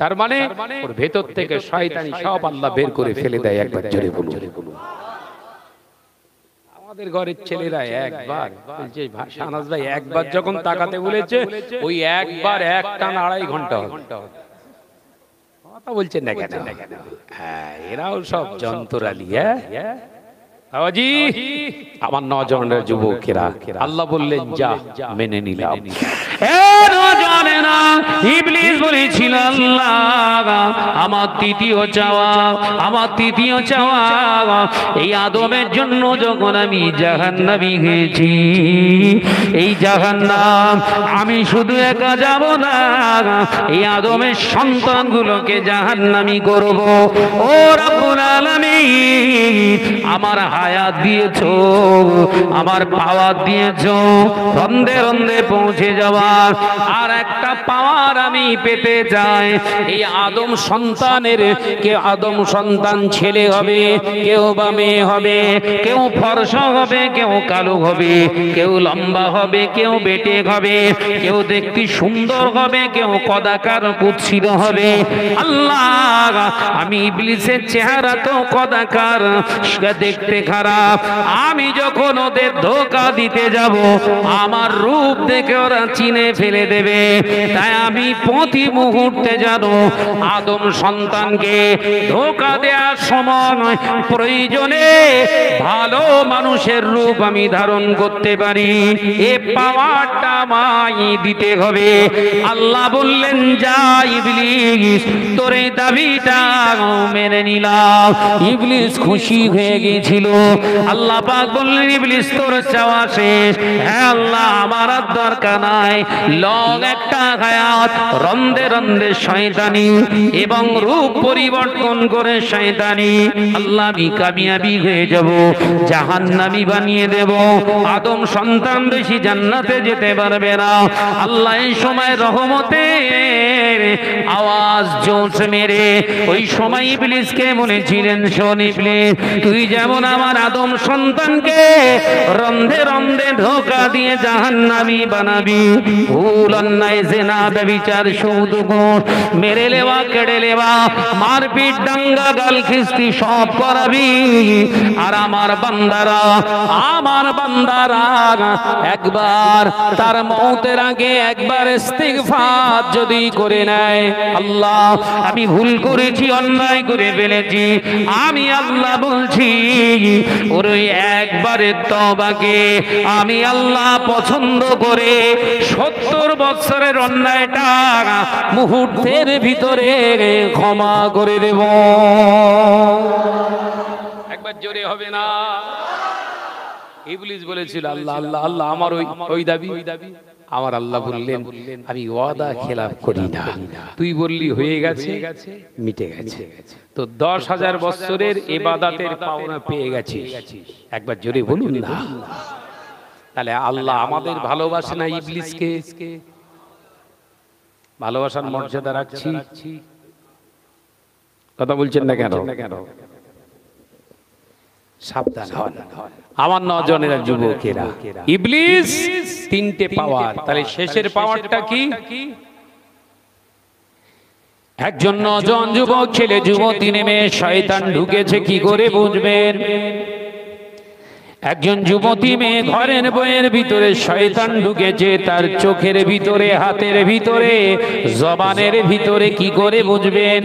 B: তার মানে ওর ভেতর থেকে শয়তানি সব আল্লাহ বের করে ফেলে দেয়। একবার জোরে বলুন। আমাদের ঘরের ছেলেরা একবার বলছে, শাহনাজ ভাই একবার যখন তাকাতে বলেছে, ওই একবার এক টান 2.5 ঘন্টা কথা বলছেন না কেন? হ্যাঁ, এরাও সব যন্ত্রালি। হ্যাঁ বাবাজি, আমার নজনের যুবকেরা, আল্লাহ বললেন যা, মেনে নিলাম। ইবলিস বলেছিল, আল্লাহ আমার তৃতীয় চাওয়া, এই আদমের জন্য যখন আমি জাহান্নামী হয়েছি, এই জাহান্নাম আমি শুধু একা যাব না, এই আদমের সন্তানগুলোকে জাহান্নামী করব। ও রব্বুল আলামিন, আমার হায়াত দিয়েছো, আমার পাওয়ার দিয়েছো, রন্ধে রন্ধে পৌঁছে যাওয়ার আর একটা পাওয়ার আমি পেতে চাই। এই আদম সন্তানের, কেউ আদম সন্তান ছেলে হবে, কেউ বা মেয়ে হবে, কেউ ফর্সা হবে, কেউ কালো হবে, কেউ লম্বা হবে, কেউ বেটে হবে, কেউ দেখতে সুন্দর হবে, কেউ কদাকার কুৎসিত হবে। আল্লাহ, আমি ইবলিসের চেহারা তো কদাকার, দেখতে খারাপ, আমি যখন ওদের ধোঁকা দিতে যাব, আমার রূপ দেখে ওরা চিনে ফেলে দেবে। তাই আমি প্রতি মুহূর্তে যেন আদম সন্তানকে ধোঁকা দেওয়ার সময় প্রয়োজনে ভালো মানুষের রূপ আমি ধারণ করতে পারি, এ পাওয়ারটা আমায় দিতে হবে। আল্লাহ বললেন, যা ইবলিস, তোর এই দাবিটা মেনে নিলাম। ইবলিস খুশি হয়ে গিয়েছিল। আল্লাহ পাক বললেন, ইবলিস তোর চাওয়া শেষ। হ্যাঁ আল্লাহ, আমার আর দরকার নাই। লং একটা হায়াত, রন্ধে রন্ধে শয়তানি এবং রূপ পরিবর্তন করে শয়তানি, আল্লাহ আমি কামিয়াবি হয়ে যাব, জাহান্নামী বানিয়ে দেব। আদম সন্তান বেশি জান্নাতে যেতে পারবে না। আল্লাহ এই সময় রহমতের আওয়াজ জোশ মেরে ওই সময় ইবলিসকে বলেছিলেন, শোন ইবলিস, তুই যেমন আমার আদম সন্তানকে রন্ধে রন্ধে ধোঁকা দিয়ে জাহান্নামী বানাবি, ভুল অন্যায় জেনা ব্যভিচার সুদ ঘুষ মেরে লেওয়া কেড়ে লেওয়া মারপিট দাঙ্গা গাল খিস্তি সব করাবি, আর আমার বান্দারা একবার তার মওতের আগে একবার ইস্তিগফার যদি করে নেয়, আল্লাহ আমি ভুল করেছি, অন্যায় করে ফেলেছি, আমি আল্লাহ বলছি ওর ওই একবারের তওবাকে আমি আল্লাহ পছন্দ করে 70 বছরের অন্যায়টা মুহূর্তের ভিতরে ক্ষমা করে দেব। একবার জোরে হবে না?
A: ইবলিস বলেছিল আল্লাহ আল্লাহ আল্লাহ আমার ওই দাবি আমার আল্লাহ বললেন আমি ওয়াদা খেলাফ করি না, তুই বললি হয়ে গেছে মিটে গেছে, তো 10,000 বছরের ইবাদতের পাওনা পেয়ে গেছিস, একবার জোরে বলুন না। তাহলে আল্লাহ আমাদের ভালোবাসে না ইবলিসকে? ভালোবাসার মর্যাদা রাখছি, কথা বলছেন না কেন? সাবধান হন আমার নজনেরা, যুবকেরা। ইবলিস 3টে পাওয়ার, তাহলে শেষের পাওয়ারটা কি? একজন নজন যুবক ছেলে যুবতী নেমে শয়তান ঢুকেছে কি করে বুঝবেন? একজন যুবতী মেয়ে ঘরের বইয়ের ভিতরে শয়তান ঢুকেছে, তার চোখের ভিতরে, হাতের ভিতরে, জবানের ভিতরে কি করে বুঝবেন?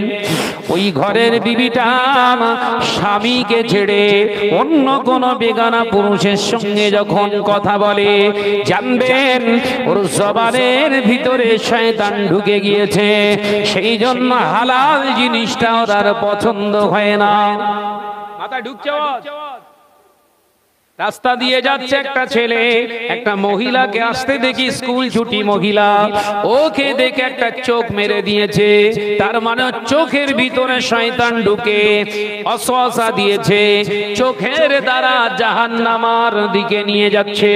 A: ওই ঘরের বিবিটা স্বামীকে ছেড়ে অন্য কোন বেগানা পুরুষের সঙ্গে যখন কথা বলে, জানবেন ওর জবানের ভিতরে শয়তান ঢুকে গিয়েছে, সেই জন্য হালাল জিনিসটাও তার পছন্দ হয় না। মাথা ঢুকছে। রাস্তা দিয়ে যাচ্ছে একটা ছেলে, একটা মহিলাকে আসতে দেখি, স্কুল ছুটি মহিলা, ওকে দেখে একটা চোখ মেরে দিয়েছে, তার মানে চোখের ভিতরে শয়তান ঢুকে অসওয়াসা দিয়েছে, চোখের দ্বারা জাহান্নামের দিকে নিয়ে যাচ্ছে।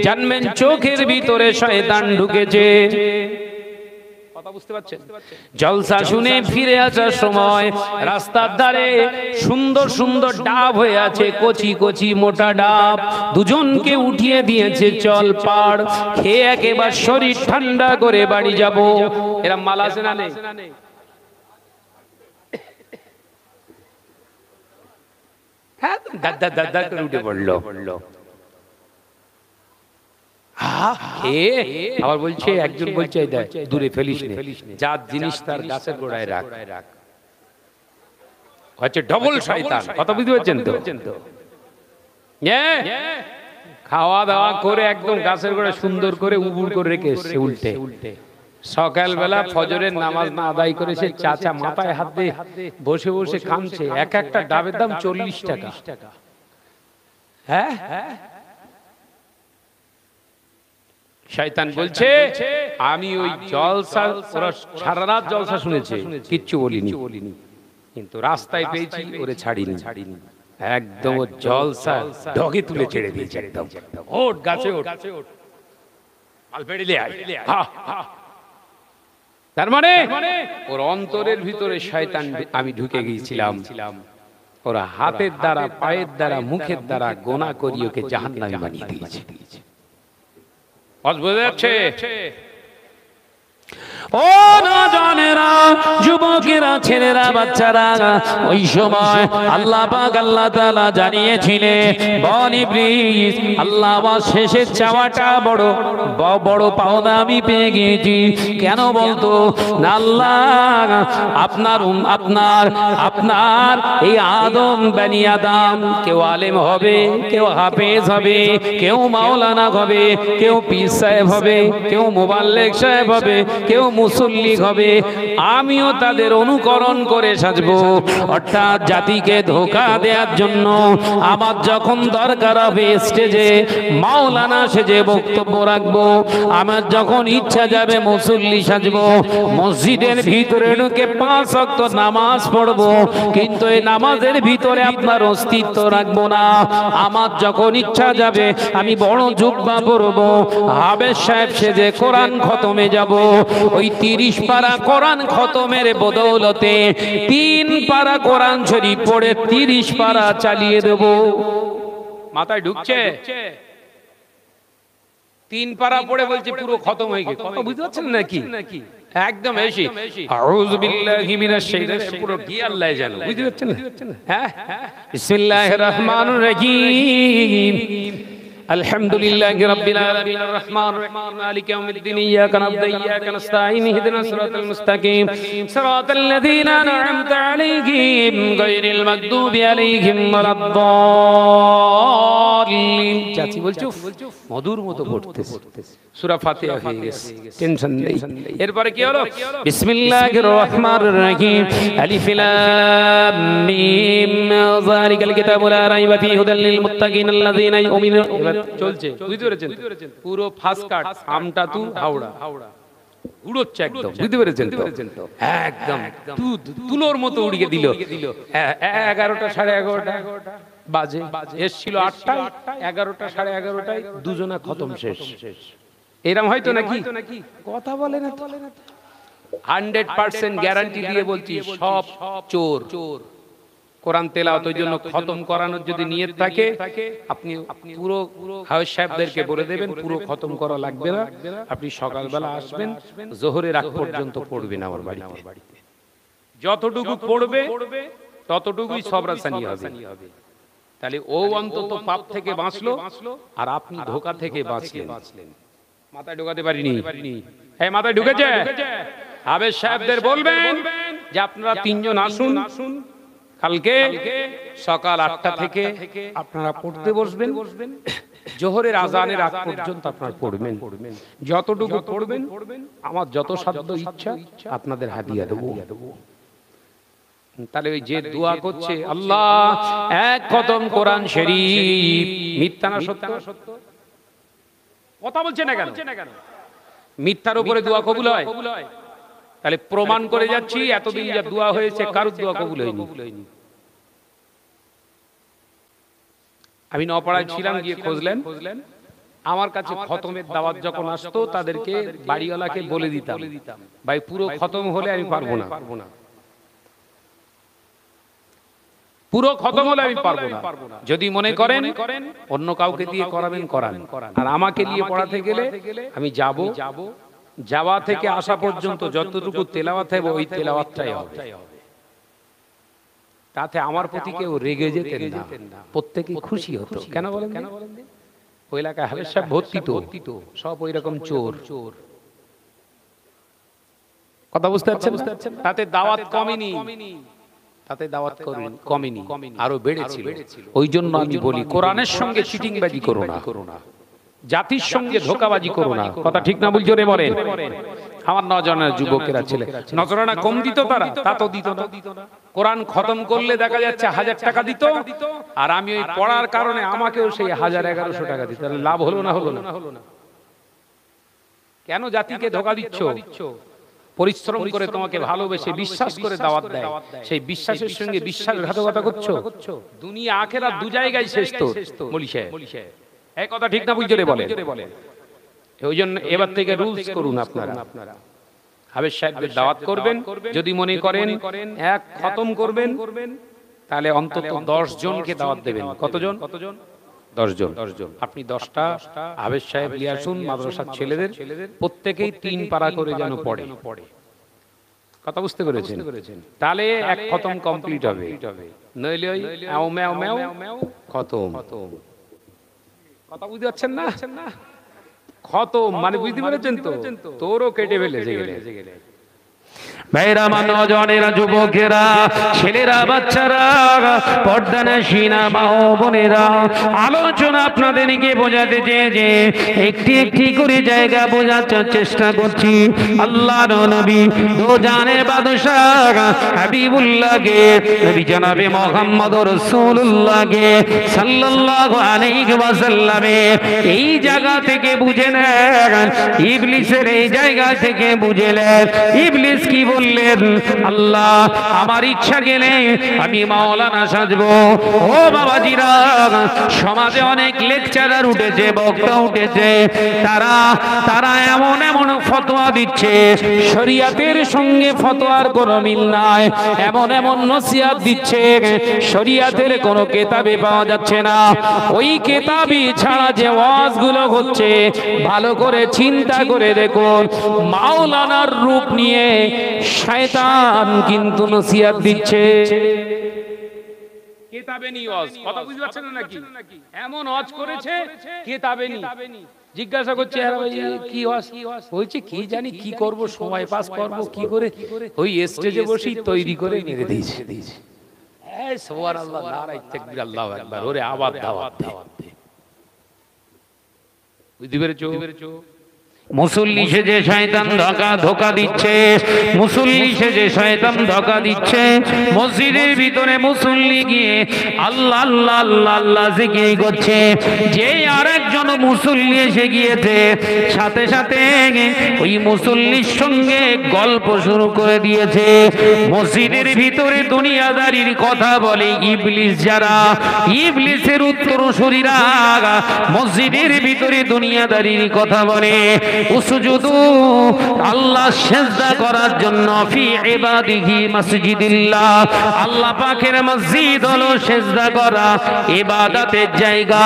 A: জানবেন চোখের ভিতরে শয়তান ঢুকেছে। বুঝতে পারছেন? জলসা শুনে ফিরে আসার সময় রাস্তার ধারে সুন্দর সুন্দর ডাব হয়ে আছে, কচি কচি মোটা ডাব, দুজনকে উঠিয়ে দিয়েছে, চল পাড় খেয়ে একেবারে শরীর ঠান্ডা করে বাড়ি যাব। এরা মাল আছে না নেই? হ্যাঁ, দাদা দাদা করে উঠে পড়লো। আবার বলছে, একজন বলছে দূরে ফেলিস নে, যার জিনিস তার গাছের গোড়ায় রাখ। হচ্ছে ডবল শয়তান, কথা বুঝতে পারছেন তো? খাওয়া দাওয়া করে একদম গাছের গোড়ায় সুন্দর করে উবুর করে রেখে এসছে উল্টে। সকালবেলা ফজরের নামাজ না আদায় করেছে, চাচা মাথায় হাত দিয়ে বসে বসে খামছে, এক একটা ডাবের দাম 40 টাকা। হ্যাঁ, শয়তান বলছে আমি ওই জলসা, ওরা সারা রাত জলসা শুনেছে, কিচ্ছু বলিনি, কিন্তু রাস্তায় পেয়েছি ওরে ছাড়িনি, একদম জলসা ডগে তুলে ছেড়ে দিয়েছে, একদম ওঠ গাছে ওঠ, মাল পেড়ে লে আয়। তার মানে ওর অন্তরের ভিতরে শয়তান আমি ঢুকে গিয়েছিলাম, ওরা হাতের দ্বারা, পায়ের দ্বারা, মুখের দ্বারা গোনা করি ওকে জাহান্নামী বানিয়ে দিয়েছে। বোঝা যাচ্ছে? ও নজনেরা, যুবকেরা, ছেলেরা, বাচ্চারা, ওই সময় আল্লাহ পাক আল্লাহ তাআলা জানিয়েছিলেন, বল ইবলিস, আল্লাহ আমার শেষের চাওয়াটা বড় বড় পাওনা আমি পেয়ে গিয়েছি। কেন বলতো না? আল্লাহ আপনার আপনার এই আদম বনি আদম, কেউ আলেম হবে, কেউ হাফেজ হবে, কেউ মাওলানা হবে, কেউ পীর সাহেব হবে, কেউ মুবাল্লিগ সাহেব হবে, কেউ মুসল্লি হবে, আমিও তাদের অনুকরণ করে সাজবো। অর্থাৎ জাতিকে ধোঁকা দেওয়ার জন্য আমার যখন দরকার হবে স্টেজে মাওলানা সেজে বক্তব্য রাখবো, আমার যখন ইচ্ছা যাবে মুসল্লি সাজবো, মসজিদের ভিতরে ঢুকে 5 ওয়াক্ত নামাজ পড়বো, কিন্তু এই নামাজের ভিতরে আপনার অস্তিত্ব রাখবো না। আমার যখন ইচ্ছা যাবে আমি বড় জুব্বা পরবো, হাফেজ সাহেব সেজে কোরআন খতমে যাব, ওই 30 পারা কোরআন খতমের বদৌলতে 3 পারা কোরআন শরীফ পড়ে 30 পারা চালিয়ে দেব। মাথায় ঢুকছে? 3 পারা পড়ে বলছে পুরো খতম হয়ে গেছে, কথা বুঝতে পারছেন নাকি? একদম এসি আউযু বিল্লাহি মিনাশ শাইতানির, পুরো কি আল্লাহ জানে, বুঝতে পারছেন? হ্যাঁ, বিসমিল্লাহির রহমানির রহিম, আলহামদুলিল্লাহি রাব্বিল আলামিন, আর রহমানির রহিম, মালিকি ইয়াউমিদ্দিন, ইয়াকা না'বুদু ওয়া ইয়াকা নাস্তাঈন, ইহদিনাস সিরাতাল মুস্তাকিম, সিরাতাল লাযীনা আন'আমতা আলাইহিম গায়রিল মাগদুবি আলাইহিম ওয়ালাদ-দাল্লিন। দাল্লিন চাচি বলছো মধুর মতো পড়তেছে সূরা ফাতিহা হয়ে গেছে টেনশন নেই এরপরে কি হলো বিসমিল্লাহির রহমানির রহিম আলিফ লাম মিম যালিকাল কিতাবু লা রাইবা ফীহি হুদাল লিল মুত্তাকিন আল্লাযীনা ইউমিনুনা চলছে বুঝতে পেরেছেন পুরো ফার্স্ট কাট আমটা তু হাওড়া উড়োচ্ছে একদম বুঝতে পেরেছেন তো একদম তুলোর মতো উড়িয়ে দিল 11টা 11:30 বাজে এসছিল 8টা 11টা 11:30টায় দুজনা খতম শেষ এরকম হয়তো নাকি কথা বলে না তো 100% গ্যারান্টি দিয়ে বলছি সব চোর কোরআন তেলাওয়াত ওই জন্য খতম করানোর যদি নিয়ত থাকে আপনি পুরো হাফেজ সাহেবদেরকে বলে দেবেন পুরো খতম করা লাগবে না আপনি সকালবেলা আসবেন যোহরের আগ পর্যন্ত পড়বেন আমার বাড়িতে যতটুকু পড়বে ততটুকুই সবরাসানি হবে তাহলে ও অন্তত পাপ থেকে বাঁচলো আর আপনি ধোঁকা থেকে বাঁচলেন মাথায় ঢোকাতে পারিনি এই মাথায় ঢুকেছে হাফেজ সাহেবদের বলবেন যে আপনারা তিনজন আসুন কালকে সকাল 8টা থেকে আপনারা পড়তে বসবেন জোহরের আজানের আগ পর্যন্ত আপনারা পড়বেন যতটুকু পড়বেন আমার যত সাধ্য ইচ্ছা আপনাদের হাদিয়া দেব তাহলে ওই যে দোয়া করছে আল্লাহ এক খতম কোরআন শরীফ মিথ্যা না সত্য কথা বলছে না কেন মিথ্যার উপরে দোয়া কবুল হয় তাহলে প্রমাণ করে যাচ্ছি এতদিন যা দোয়া হয়েছে কারোর দোয়া কবুল হয়নি আমি নপাড়ায় ছিলাম গিয়ে খুঁজলেন আমার কাছে খতমের দাওয়াত যখন আসতো তাদেরকে বাড়িওয়ালাকে বলে দিতাম ভাই পুরো খতম হলে আমি পারবো না পুরো খতম হলে আমি পারবো না যদি মনে করেন অন্য কাউকে দিয়ে করাবেন করান আর আমাকে দিয়ে পড়াতে গেলে আমি যাব যাওয়া থেকে আসা পর্যন্ত যতটুকু তেলাওয়াত হবে ওই তেলাওয়াতটাই হবে তাতে আমার প্রতি কেউ রেগে যেতেন না প্রত্যেকেই খুশি হতো কেন বলেন ওই এলাকায় হাফেজ সাহেব ভর্তি তো সব ওই রকম চোর কথা বুঝতে পারছেন তাতে দাওয়াত কমেনি কমেনি আরো বেড়েছিল ওই জন্য আমি বলি কোরআনের সঙ্গে চিটিংবাজি করো না জাতির সঙ্গে ধোঁকাবাজি করো না কথা ঠিক না বুঝছো রে বলেন আমার নজরানা যুবকেরা ছেলে নজরানা কম দিত তারা তা তো দিত না কোরআন খতম করলে দেখা যাচ্ছে 1000 টাকা দিত আর আমি ওই পড়ার কারণে আমাকেও সেই 1100 টাকা দিত তাহলে লাভ হলো না কেন জাতিকে ধোঁকা দিচ্ছ পরিশ্রম করে তোমাকে ভালোবেসে বিশ্বাস করে দাওয়াত দেয় সেই বিশ্বাসের সঙ্গে বিশ্বাসঘাতকতা করছো দুনিয়া আখিরাত দু জায়গায় শেষ তো মলি সাহেব এই কথা ঠিক না বুঝলে বলে ওই জন্য এবার থেকে রুলস করুন আপনারা হাফেজ সাহেবদের দাওয়াত করবেন যদি মনে করেন এক খতম করবেন তাহলে অন্তত 10 জনকে দাওয়াত দেবেন কতজন 10 জন আপনি 10টা হাফেজ সাহেব নিয়ে আসুন মাদ্রাসার ছেলেদের প্রত্যেকেই 3 পারা করে যেন পড়ে কথা বুঝতে পেরেছেন তাহলে এক খতম কমপ্লিট হবে নইলে ওই আও ম্যাও ম্যাও খতম কথা বুঝতে পারছেন না খতম মানে বুঝতে পেরেছেন তো তোরও কেটে ফেলেছে গেলে
B: ভাইরা নওজওয়ানেরা যুবকেরা ছেলেরা বাচ্চারা পর্দানশীনা মা ও বোনেরা আলোচনা আপনাদেরকে বোঝাতে চেয়ে একটি একটি করে জায়গা বোঝার চেষ্টা করছি আল্লাহর নবী দো জানের বাদশাহ হাবিবুল্লাহকে নবী জনাবে মুহাম্মদ রাসূলুল্লাহকে সাল্লাল্লাহু আলাইহি ওয়াসাল্লামে এই জায়গা থেকে বুঝে নেন ইবলিসের এই জায়গা থেকে বুঝে নেন ইবলিস কি বললেন আল্লাহ আমার ইচ্ছা গেলে আমি মাওলানা সাজবো ও বাবাজিরা সমাজে অনেক লেকচারার উঠেছে বক্তা উঠেছে তারা এমন ফতোয়া দিচ্ছে শরীয়তের সঙ্গে ফতোয়ার কোনো মিল নাই এমন নসিহত দিচ্ছে শরীয়তের কোনো কিতাবে পাওয়া যাচ্ছে না ওই কিতাবই ছাড়া যে ওয়াজগুলো হচ্ছে ভালো করে চিন্তা করে দেখুন মাওলানার রূপ নিয়ে শয়তান কিন্তু নসিহত দিচ্ছে
A: কিতাবে নি ওয়াজ কথা বুঝতে পারছেন নাকি এমন ওয়াজ করেছে কিতাবে নি জিজ্ঞাসা করছে আরে ভাই কি ওয়াজ হইছে কি জানি কি করব সময় পাস করব কি করে ওই স্টেজে বসি তৈরি করে মেরে দিয়েছে এই সুবহানাল্লাহ নারায়ে তাকবীর আল্লাহু আকবার ওরে আবাদ দাওয়াত বুঝতে পেরেছো?
B: মুসল্লি সেজে শয়তান ধোঁকা দিচ্ছে, মুসল্লি সেজে শয়তান ধোঁকা দিচ্ছে। মসজিদের ভিতরে মুসল্লি গিয়ে আল্লাহ আল্লাহ আল্লাহ আল্লাহ জিকির করছে। যে আরেকজন মুসল্লি এসে গিয়েছে, সাথে সাথে ওই মুসল্লির সঙ্গে গল্প শুরু করে দিয়েছে। মসজিদের ভিতরে দুনিয়াদারির কথা বলে ইবলিস, যারা ইবলিসের উত্তরসূরিরা মসজিদের ভিতরে দুনিয়াদারির কথা বলে। উসজুদু, আল্লাহ সিজদা করার জন্য, ফি ইবাদিহি মাসজিদিল্লাহ, আল্লাহ পাকের মসজিদ হলো সিজদা করা, ইবাদতের জায়গা।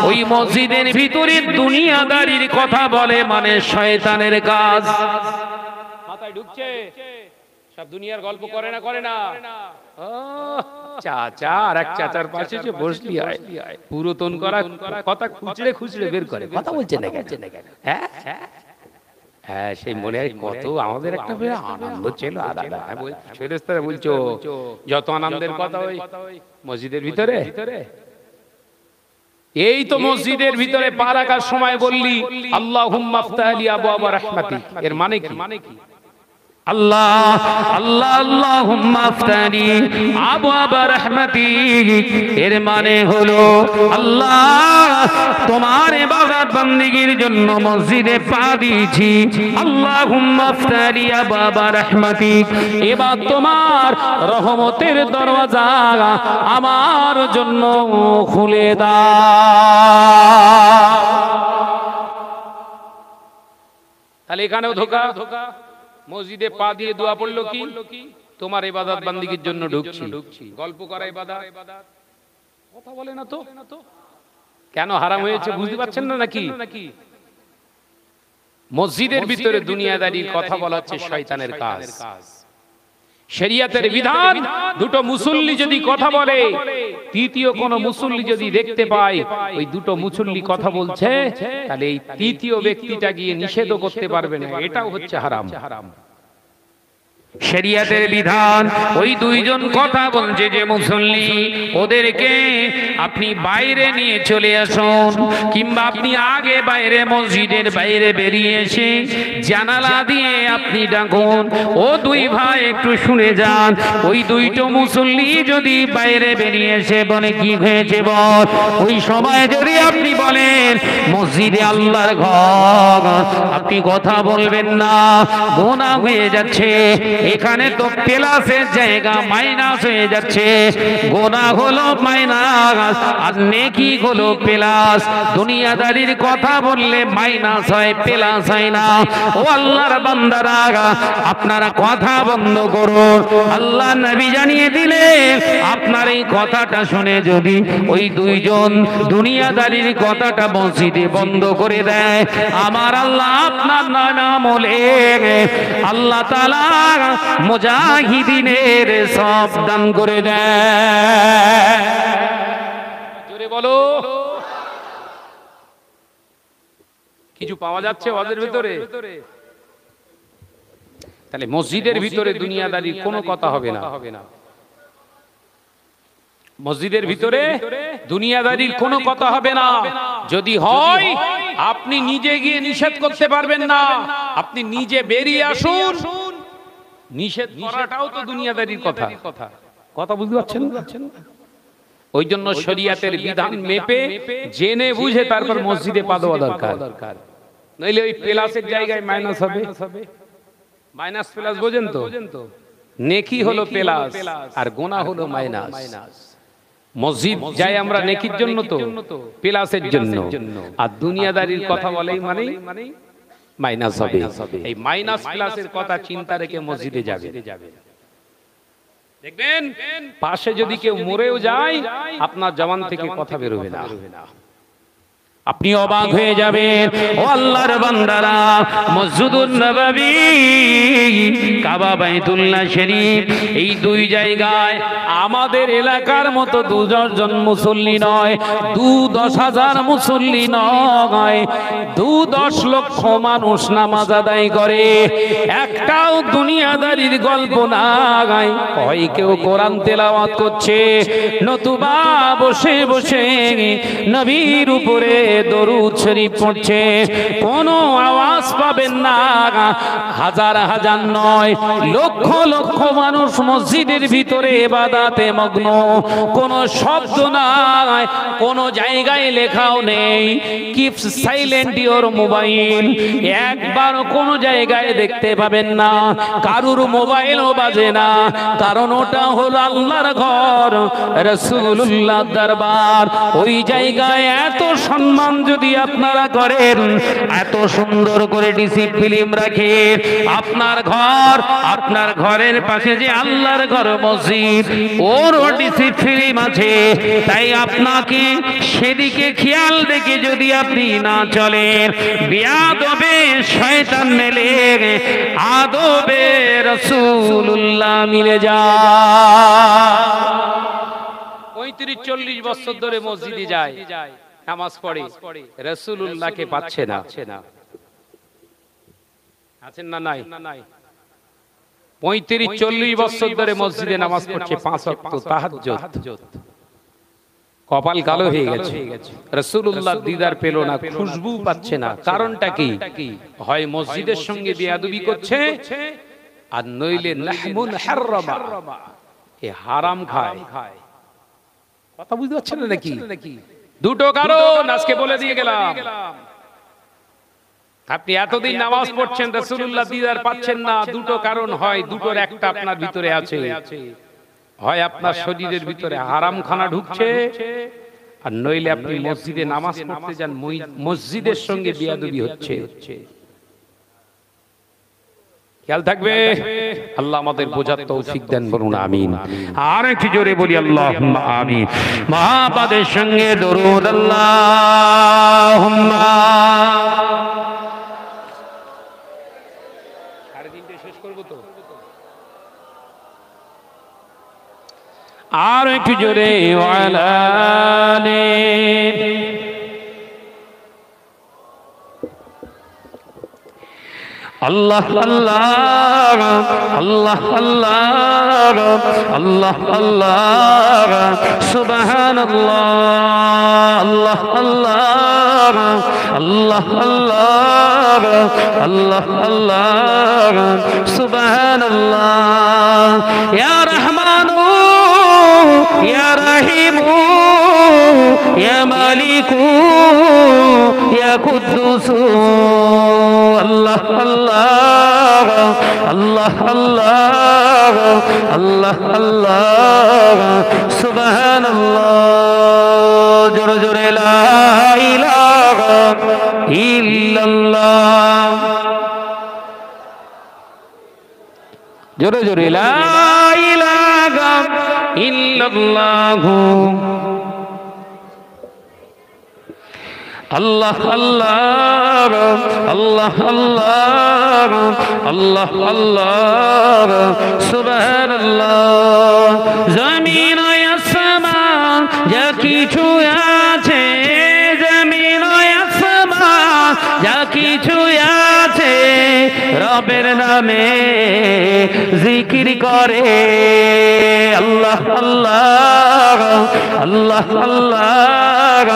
B: ওই মসজিদের ভিতরে দুনিয়াদারির কথা বলে মানে শয়তানের কাজ।
A: মাথায় ঢুকছে? সব দুনিয়ার গল্প করে না, করে না? চাচা আর এক চাচার পাশে যে বসলি আয়, পুরাতন করা কথা খুচড়ে খুচড়ে বের করে কথা বলছে না কেন? হ্যাঁ হ্যাঁ, সেই মনে হয় কত আমাদের একটা আনন্দ ছিল। ফেরেশতারা বলছো যত আনন্দের কথা ওই মসজিদের ভিতরে। এই তো মসজিদের ভিতরে পা রাখার সময় বললি আল্লাহুম্মা আফতাহ লি আবওয়াবা রাহমাতিক, এর মানে কি?
B: আল্লাহ আল্লাহ আল্লাহুম্মা আফতানি আবওয়াবা রাহমাতিক, এর মানে হলো আল্লাহ তোমার ইবাদত বندگির জন্য মসজিদে পা দিয়েছি। আল্লাহুম্মা আফতানি আবওয়াবা রাহমাতিক, এবার তোমার রহমতের দরওয়াজা আমার জন্য খুলে দাও।
A: তাহলে এখানেও ধোঁকা। মসজিদে পা দিয়ে দোয়া পড়লো কি? তোমার ইবাদত বান্দিগির জন্য ঢুকছি। গল্প করা ইবাদত? কথা বলে না তো। কেন হারাম হয়েছে বুঝতে পারছেন না নাকি? মসজিদের ভিতরে দুনিয়াদারির কথা বলা হচ্ছে শয়তানের কাজ। শরিয়তের বিধান, দুটো মুসল্লি যদি কথা বলে, তৃতীয় কোন মুসল্লি যদি দেখতে পায় ওই দুটো মুসল্লি কথা বলছে, তাহলে এই তৃতীয় ব্যক্তিটা গিয়ে নিষেধ করতে পারবে না, এটাও হচ্ছে হারাম।
B: শরিয়তের বিধান, ওই দুইজন কথা বলছে যে মুসল্লি, ওদেরকে আপনি বাইরে নিয়ে চলে আসুন, কিংবা আপনি আগে বাইরে মসজিদের বাইরে বেরিয়ে এসে জানালা দিয়ে আপনি ডাকুন, ও দুই ভাই একটু শুনে যান। ওই দুইটো মুসল্লি যদি বাইরে বেরিয়ে এসে বলে কি হয়েছে বল, ওই সময় যদি আপনি বলেন মসজিদে আল্লাহর ঘর, আপনি কথা বলবেন না, গুনাহ হয়ে যাচ্ছে। এখানে তো প্লাসের জায়গা মাইনাস হয়ে যাচ্ছে। গুনাহ হলো মাইনাস আর নেকি হলো প্লাস। দুনিয়াদারির কথা বললে মাইনাস হয়, প্লাস হয় না। ও আল্লাহর বান্দারা, আপনারা কথা বন্ধ করুন। আল্লাহ নবী জানিয়ে দিলেন, আপনার এই কথাটা শুনে যদি ওই দুইজন দুনিয়াদারির কথাটা মসজিদে বন্ধ করে দেয়, আমার আল্লাহ আপনার নাম বলে আল্লাহ তাআলা মুজাহিদিনের সব দান করে দেয়।
A: জোরে বলো। কিছু পাওয়া যাচ্ছে ওদের ভিতরে? তাহলে মসজিদের ভিতরে দুনিয়াদারির কোনো কথা হবে না। মসজিদের ভিতরে দুনিয়াদারির কোনো কথা হবে না। যদি হয় আপনি নিজে গিয়ে নিষেধ করতে পারবেন না, আপনি নিজে বেরিয়ে আসুন। নিষেধ করাটাও তো দুনিয়াদারির কথা। কথা বুঝতে পারছেন? ওই জন্য শরিয়তের বিধান মেপে জেনে বুঝে তারপর মসজিদে পা দেওয়া দরকার। নইলে ওই প্লাসের জায়গায় মাইনাস হবে। মাইনাস প্লাস বোঝেন তো? নেকি হলো প্লাস আর গুনাহ হলো মাইনাস। মসজিদ যাই আমরা নেকির জন্য, তো প্লাসের জন্য। আর দুনিয়াদারির কথা বলেই মানে মাইনাস হবে। এই মাইনাস প্লাসের কথা চিন্তা রেখে মসজিদে যাবে। দেখবেন পাশে যদি কেউ মরেও যায়, আপনার জবান থেকে কথা বেরোবে না।
B: আপনি অবাক হয়ে যাবেন। ও আল্লাহর বান্দারা, মসজিদুন নববী, কাবা বাইতুল্লাহ শরীফ, এই দুই জায়গায় আমাদের এলাকার মতো 2-10 জন মুসল্লি নয়, 2-10,000 মুসল্লি নয়, 2-10 লক্ষ মানুষ নামাজ আদায় করে। একটাও দুনিয়াদারির গল্প নাই। হয় কেউ কোরআন তেলাওয়াত করছে, নতুবা বসে বসে নবীর উপরে দরুদ শরীফ পড়ছে, কোনো আওয়াজ পাবেন না। হাজার হাজার নয়, লক্ষ লক্ষ মানুষ মসজিদের ভিতরে ইবাদতে মগ্ন, কোনো শব্দ নাই, কোনো জায়গায় লেখাও নেই কিপ সাইলেন্ট ইওর মোবাইল, একবার কোনো জায়গায় দেখতে পাবেন না, কারুর মোবাইলও বাজে না, কারণ ওটা হলো আল্লাহর ঘর, রাসূলুল্লাহ দরবার। ওই জায়গায় এত সম্মান যদি আপনারা করেন, এত সুন্দর করে ডিসিপ্লিন রাখেন, আপনার ঘর, আপনার ঘরের পাশে যে আল্লাহর ঘর মসজিদ, ওরও ডিসিপ্লিন আছে। তাই আপনাকে সেদিকে খেয়াল রেখে যদি আপনি না চলেন, বিয়াদবে শয়তান মেলে আদবে রাসূলুল্লাহ মিলে যায়।
A: 35-40 বছর ধরে মসজিদে যায়, নামাজ পড়ে, রাসূলুল্লাহকে পাচ্ছে না। আছেন না নাই? 35-40 বছর ধরে মসজিদে নামাজ পড়ছে, 5 ওয়াক্ত তাহাজ্জুদ, কপাল কালো হয়ে গেছে, রাসূলুল্লাহ দিদার পেল না, খুশবু পাচ্ছে না। কারণটা কি? হয় মসজিদের সঙ্গে বেয়াদবি করছে, আর নইলে লাহমুন হারামা, এ হারাম খায়। কথা বুঝতে পারছেন না নাকি? দুটো কারণ আজকে বলে দিয়ে গেলাম। আপনি এতদিন নামাজ পড়ছেন, রাসূলুল্লাহ দিদার পাচ্ছেন না, দুটো কারণ হয়, দুটোর একটা আপনার ভিতরে আছে। হয় আপনার শরীরের ভিতরে হারাম খানা ঢুকছে, আর নইলে আপনি মসজিদে নামাজ পড়তে যান, মসজিদের সঙ্গে বিয়াদবি হচ্ছে। খেয়াল থাকবে, আল্লাহ আমাদের বোঝার তৌফিক দেন, বলুন আমিন।
B: আর একটু জোরে বলি আল্লাহুম্মা আমিন। মহাপাদের সঙ্গে দরুদ আল্লাহুম্মা।
A: 3:30 শেষ করব তো।
B: আর একটু জোরে ওয়ালালে। আল্লাহ আল্লাহ আল্লাহ আল্লাহ আল্লাহ আল্লাহ সুবহানাল্লাহ আল্লাহ আল্লাহ আল্লাহ আল্লাহ আল্লাহ আল্লাহ সুবহানাল্লাহ। ইয়া রহমানু ইয়া রহিমু ইয়া মালিকু ইয়া কুদ্দুসু আল্লাহ আল্লাহ আল্লাহ আল্লাহ আল্লাহ আল্লাহ সুবহানাল্লাহ। জোরে জোরে লা ইলাহা ইল্লাল্লাহ, জোরে জোরে লা ইলাহা ইল্লাল্লাহ। আল্লাহ আল্লাহ আল্লাহ আল্লাহ আল্লাহ আল্লাহ সুবহানাল্লাহ। জমিন ও আসমান যা কিছু আছে, জমিন ও আসমান যা কিছু আছে, রবের নামে জিকির করে। আল্লাহ আল্লাহ আল্লাহ আল্লাহ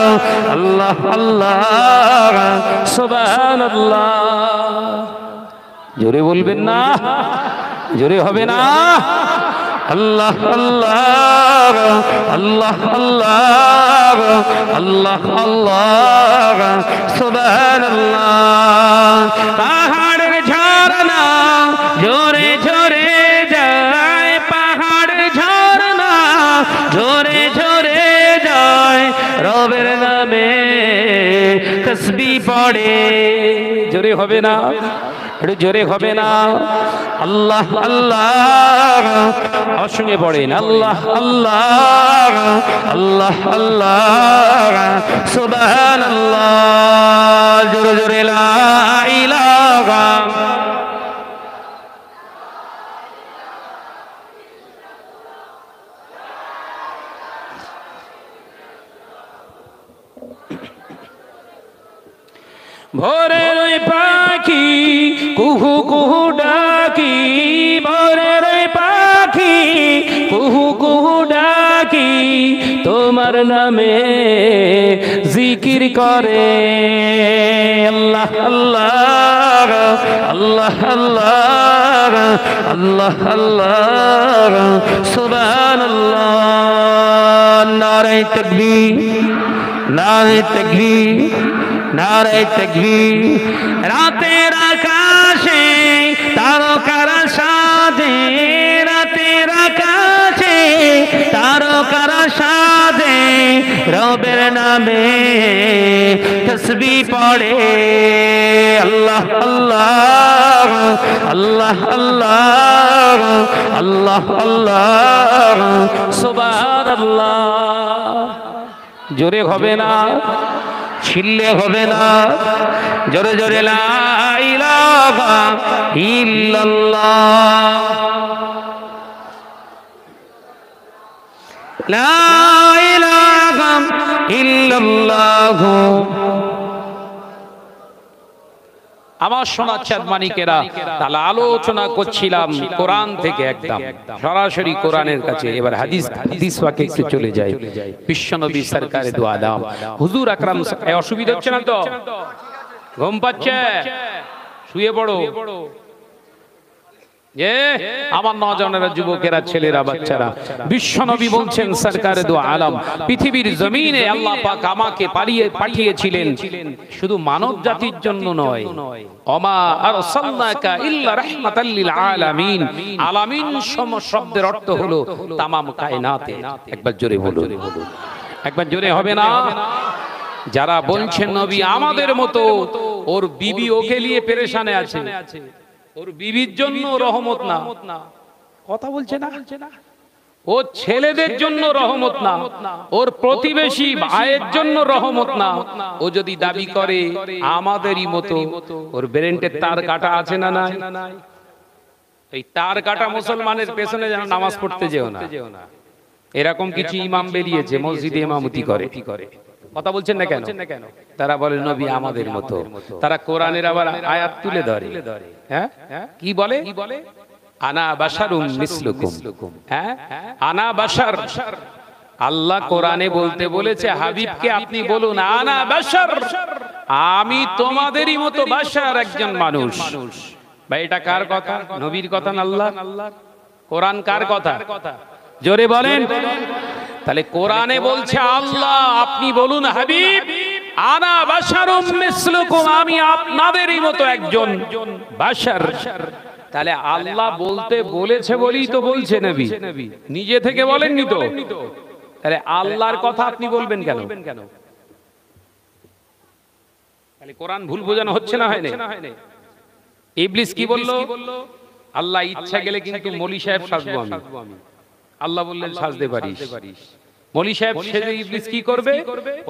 B: আল্লাহ আল্লাহ সুবহানাল্লাহ। জোরে বলবেন না? জোরে হবে না? আল্লাহ আল্লাহ আল্লাহ আল্লাহ আল্লাহ আল্লাহ সুবহানাল্লাহ। পাহাড়ের ঝরনা জোরে জোরে যায়, পাহাড়ের ঝরনা জোরে জোরে যায়, রবের নামে তসবিহ পড়ে। জোরে হবে না? একটু জোরে হবে না? আল্লাহ আল্লাহ আমার সঙ্গে পড়েন, আল্লাহ আল্লাহ আল্লাহ আল্লাহ সুবহানাল্লাহ। জোরে জোরে লা ইলাহা। ভোরের ওই পাখি কুহু কুহু ডাকি, ভোরের ওই পাখি কুহু কুহু ডাকি, তোমার তোমার নামে জিকির করে আল্লাহ আল্লাহ আল্লাহ আল্লাহ আল্লাহ আল্লাহ সুবহানাল্লাহ নারে তাকবীর নারে তাকবীর নারে তাকবীর রাতের আকাশে তারকারা সাজে রাতের আকাশে তারকারা সাজে রবের নামে তসবিহ পড়ে আল্লাহ আল্লাহ আল্লাহ আল্লাহ আল্লাহ আল্লাহ সুবহানাল্লাহ জোরে হবে না ছিললে হবে না জোরে জোরে লা ইলাহা ইল্লাল্লাহ লা ইলাহা ইল্লাল্লাহ আমার সোনা চাঁদ মানিকেরা তাহলে আলোচনা করছিলাম কোরআন থেকে একদম সরাসরি কোরআনের কাছে এবার হাদিস পাকে একটু চলে যাই বিশ্বনবী সরকারে দু আলম হুজুর আকরাম অসুবিধা হচ্ছে না তো ঘুম পাচ্ছে শুয়ে পড়ো আমার নওজওয়ানেরা যুবকেরা ছেলেরা বাচ্চারা বিশ্বনবী বলছেন সরকারে দু আলম পৃথিবীর জমিনে আল্লাহ পাক আমাকে পাঠিয়েছিলেন শুধু মানব জাতির জন্য নয় ওমা আরসালনাকা ইল্লা রাহমাতাল লিল আলামিন আলামিন শব্দের অর্থ হলো तमाम কায়নাতে একবার জোরে বলুন একবার জোরে হবে না যারা বলছেন নবী আমাদের মতো ওর বিবি ওকে নিয়ে পেরেশানে আছে ওর বিবির জন্য রহমত না কথা বলছে না ও ছেলেদের জন্য রহমত না ওর প্রতিবেশী ভাইয়ের জন্য রহমত না ও যদি দাবি করে আমাদেরই মতো ওর ব্রেনের তার কাটা আছে না নাই এই তার কাটা মুসলমানের পেছনে যেন নামাজ পড়তে যেও না এরকম কিছু ইমাম বেরিয়েছে মসজিদে ইমামতি করে কথা বলছেন না কেন তারা বলে নবী আমাদের মতো তারা কোরআনের আবার আয়াত তুলে ধরে হ্যাঁ কি বলে আনা বাশারুম মিসলুকুম হ্যাঁ আনা বাশার আল্লাহ কোরআনে বলতে বলেছে হাবিবকে আপনি বলুন আনা বাশার আমি তোমাদেরই মতো বাশার একজন মানুষ ভাই এটা কার কথা নবীর কথা না আল্লাহর কোরআন কার কথা জোরে বলেন তাহলে কোরআনে বলছে আল্লাহ আপনি বলুন হাবিব আনা বাশারুম মিসলুকুম আমি আপনাদেরই মতো একজন বাশার তাহলে আল্লাহ বলতে বলেছে বলেই তো বলছে নবী নিজে থেকে বলেননি তো তাহলে আল্লাহর কথা আপনি বলবেন কেন তাহলে কোরআন ভুল বোঝানো হচ্ছে না হয় না ইবলিস কি বললো আল্লাহ ইচ্ছা গেলে কিন্তু মলি সাহেব সাজবো আমি আল্লাহ বললেন সাজতে পারিস মলি সাহেব সেজে ইবলিস কি করবে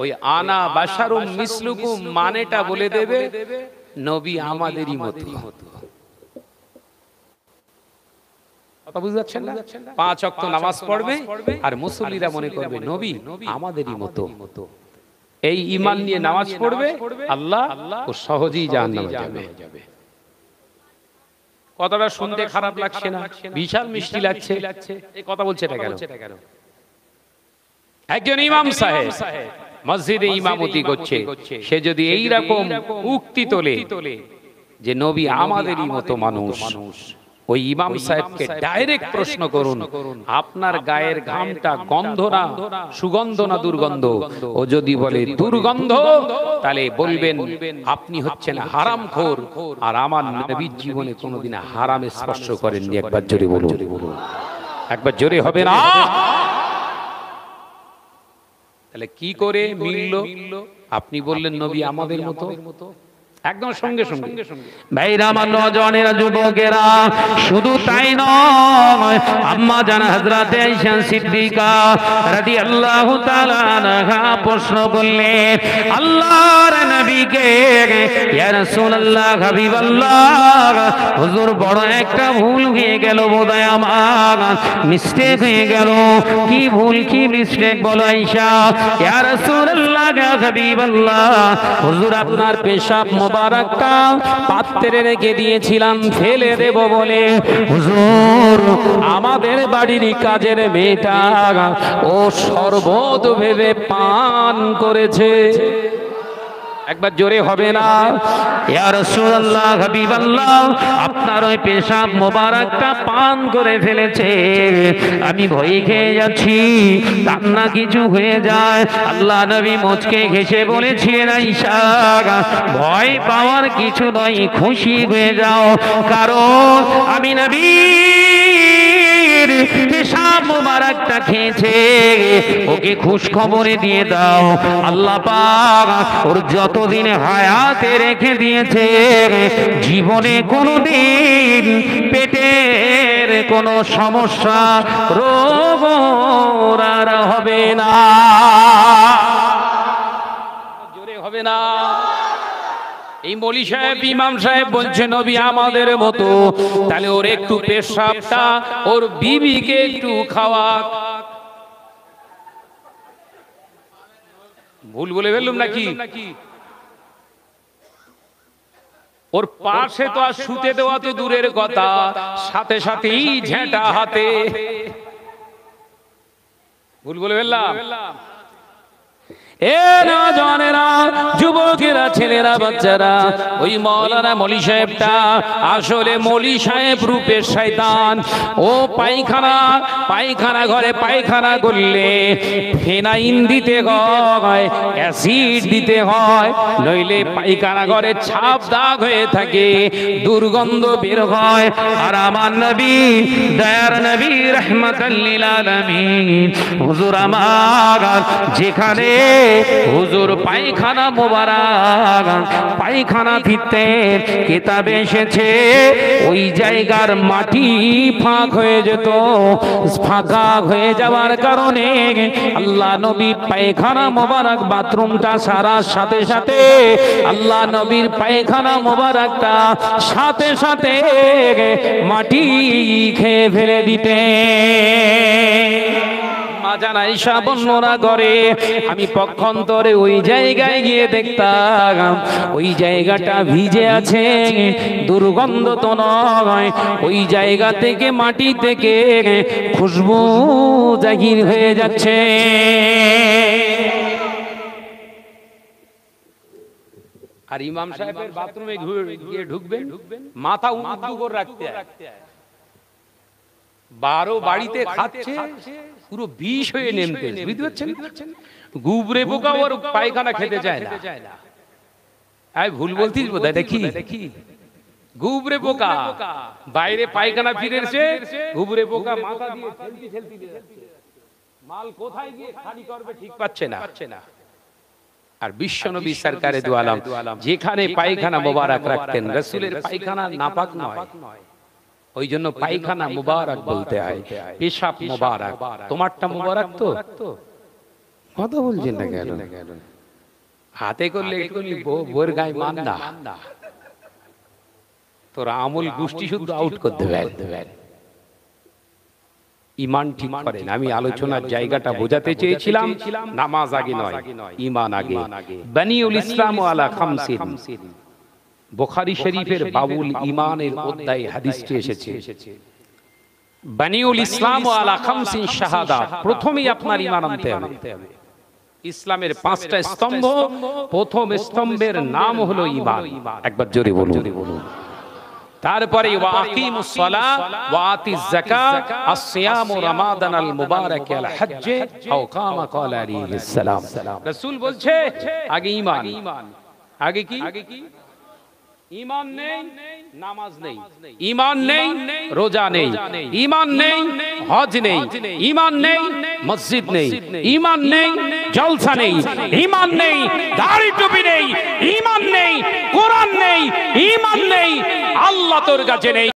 B: ওই আনা বাশারুম মিসলুকুম মানেটা বলে দেবে নবী আমাদেরই মতো কথা বুঝতে পারছেন না 5 ওয়াক্ত নামাজ পড়বে আর মুসল্লিরা মনে করবে নবী আমাদেরই মতো এই ঈমান নিয়ে নামাজ পড়বে আল্লাহ ও সহজেই জাহান্নামে যাবে কথাটা শুনতে খারাপ লাগছে না বিশাল মিষ্টি লাগছে এই কথা বলছে এটা কেন একজন ইমাম সাহেব মসজিদে ইমামতি করছে সে যদি এই রকম উক্তি তোলে যে নবী আমাদেরই মতো মানুষ ওই ইমাম সাহেবকে ডাইরেক্ট প্রশ্ন করুন আপনার গায়ের ঘামটা গন্ধ না সুগন্ধ না দুর্গন্ধ ও যদি বলে দুর্গন্ধ তাহলে বলবেন আপনি হচ্ছেন হারামখোর আর আমার নবীর জীবনে কোনোদিন হারামে স্পর্শ করেননি একবার জোরে বলুন একবার জোরে হবে না তাহলে কি করে মিলল আপনি বললেন নবী আমাদের মতো একদম সঙ্গে সঙ্গে ভাইরা আমার নওজওয়ানেরা যুবকেরা শুধু তাই নয় আম্মা জান হযরতে আয়েশা সিদ্দিকা রাদিয়াল্লাহু তাআলা আনহা প্রশ্ন করলেন আল্লাহর নবীকে ইয়া রাসূলুল্লাহ হাবিবাল্লাহ হুজুর বড় একটা ভুল হয়ে গেল বোধহয় আমার মিস্টেক হয়ে গেল কি ভুল কি মিস্টেক বলো আয়েশা ইয়া রাসূলুল্লাহ হাবিবাল্লাহ হুজুর আপনার পেশাব মোবারকটা পাত্রে রেখে দিয়েছিলাম ফেলে দেব বলে। হুজুর আমাদের বাড়ির কাজের মেয়েটা ও শরবত ভেবে পান করেছে। একবার জোরে হবে না? ইয়া রাসূলুল্লাহ, হাবিবাল্লাহ, আপনার ওই পেশাব মোবারকটা পান করে ফেলেছে। আমি ভয় খেয়ে যাচ্ছি রান্না কিছু হয়ে যায়। আল্লাহ নবী মুচকে হেসে বলেছিলেন, আয়েশা ভয় পাওয়ার কিছু নয়, খুশি হয়ে যাও, কারণ আমি নবী পেশাব মোবারকটা খেয়েছে, ওকে খুশ খবরে দিয়ে দাও। আল্লাহ পাক ওর যতদিন হায়াতে রেখে দিয়েছে জীবনে কোনোদিন পেটের কোনো সমস্যা রোগ আর হবে না। জোরে হবে না? এই মৌলী সাহেব, ইমাম সাহেব বলছে নবী আমাদের মতো, তাহলে ওর একটু পেশাবটা ওর বিবিকে একটু খাওয়া। ভুল বলে ফেললাম নাকি? ওর পাশে তো আর শুতে দেওয়া তো দূরের কথা, সাথে সাথেই ঝেঁটা হাতে। ভুল বলে ফেললাম? এ নওজওয়ানেরা, যুবকেরা, ছেলেরা, বাচ্চারা, ওই মাওলানা মৌলী সাহেবটা আসলে মৌলী সাহেব রূপে শয়তান। ও পায়খানা ঘরে পায়খানা করলে ফেনাইল দিতে হয়, অ্যাসিড দিতে হয়, নইলে পায়খানা ঘরে ছাপ দাগ হয়ে থাকে, দুর্গন্ধ বের হয়। আর আমার নবী, দয়ার নবী, রাহমাতাল লিল আলামিন, হুজুর আমার যেখানে হুজুর পায়খানা মোবারক পায়খানা ফিরতেন, কিতাবে এসেছে ওই জায়গার মাটি ফাঁক হয়ে যেত। ফাঁকা হয়ে যাওয়ার কারণে আল্লাহ নবী পায়খানা মোবারক বাথরুমটা সারার সাথে সাথে আল্লাহ নবীর পায়খানা মোবারকটা সাথে সাথে মাটি খেয়ে ফেলে দিতেন। জান আয়েশা বর্ণনা করে, আমি পক্ষান্তরে ওই জায়গায় গিয়ে দেখতাম ওই জায়গাটা ভিজে আছে, দুর্গন্ধ তো নয়, ওই জায়গা থেকে মাটি থেকে খুশবু জাহির হয়ে যাচ্ছে। আর ইমাম সাহেবের বাথরুমে গিয়ে ঢুকবেন, মাথা উঁচু করে রাখতে হয়। 12 বাড়িতে খাচ্ছে, পুরো বিষ হয়ে নেমতে, বুঝতে পারছেন? গুবরে পোকা ওর পায়খানা খেতে চায় না। আই ভুল বলতিস বোধহয়, দেখি গুবরে পোকা বাইরে পায়খানা ফিরেছে, গুবরে পোকা মাথা দিয়ে ঠেলতি যাচ্ছে, মাল কোথায় গিয়ে খালি করবে ঠিক পাচ্ছে না। আর বিশ্বনবী সরকারে দু আলম যেখানে পায়খানা মোবারক রাখতেন, রাসূলের পায়খানা নাপাক নয়, ওই জন্য পায়খানা মুবারক বলতে হয়, পেশাব মুবারক। তোমারটা মুবারক তো? কথা বলছেন না কেন? হাতে করলে একটুখানি বউয়ের গায়ে মান না, তোরা আমল গোষ্ঠী শুদ্ধ আউট করতে দেবেন। ইমান ঠিক করেন। আমি আলোচনার জায়গাটা বোঝাতে চেয়েছিলাম, নামাজ আগে নয়, ইমান আগে। বানিউল ইসলাম আলা খামসিন, বুখারী শরীফের বাবুল ইমানের অধ্যায়ে হাদিসটি এসেছে। বানিউল ইসলাম আলা খামসিন শাহাদাত, প্রথমেই আপনার ঈমান আনতে হবে। ইসলামের 5টা স্তম্ভ, প্রথম স্তম্ভের নাম হলো ঈমান। একবার জোরে বলুন। তারপরে ওয়া আকিমুস সালাহ ওয়া আতিজ যাকাত আস-সিয়াম রমাদান আল মুবারাক আল হজ্জ আও কামা ক্বালা আলাইহিস সালাম। রাসূল বলছে আগে ঈমান, আগে কি? ঈমান নেই নামাজ নেই, ঈমান নেই রোজা নেই, ঈমান নেই হজ নেই, ঈমান নেই মসজিদ নেই, ঈমান নেই জলসা নেই, ঈমান নেই দাড়ি টুপি নেই, ঈমান নেই কোরআন নেই, ঈমান নেই আল্লাহ তোর কাছে নেই।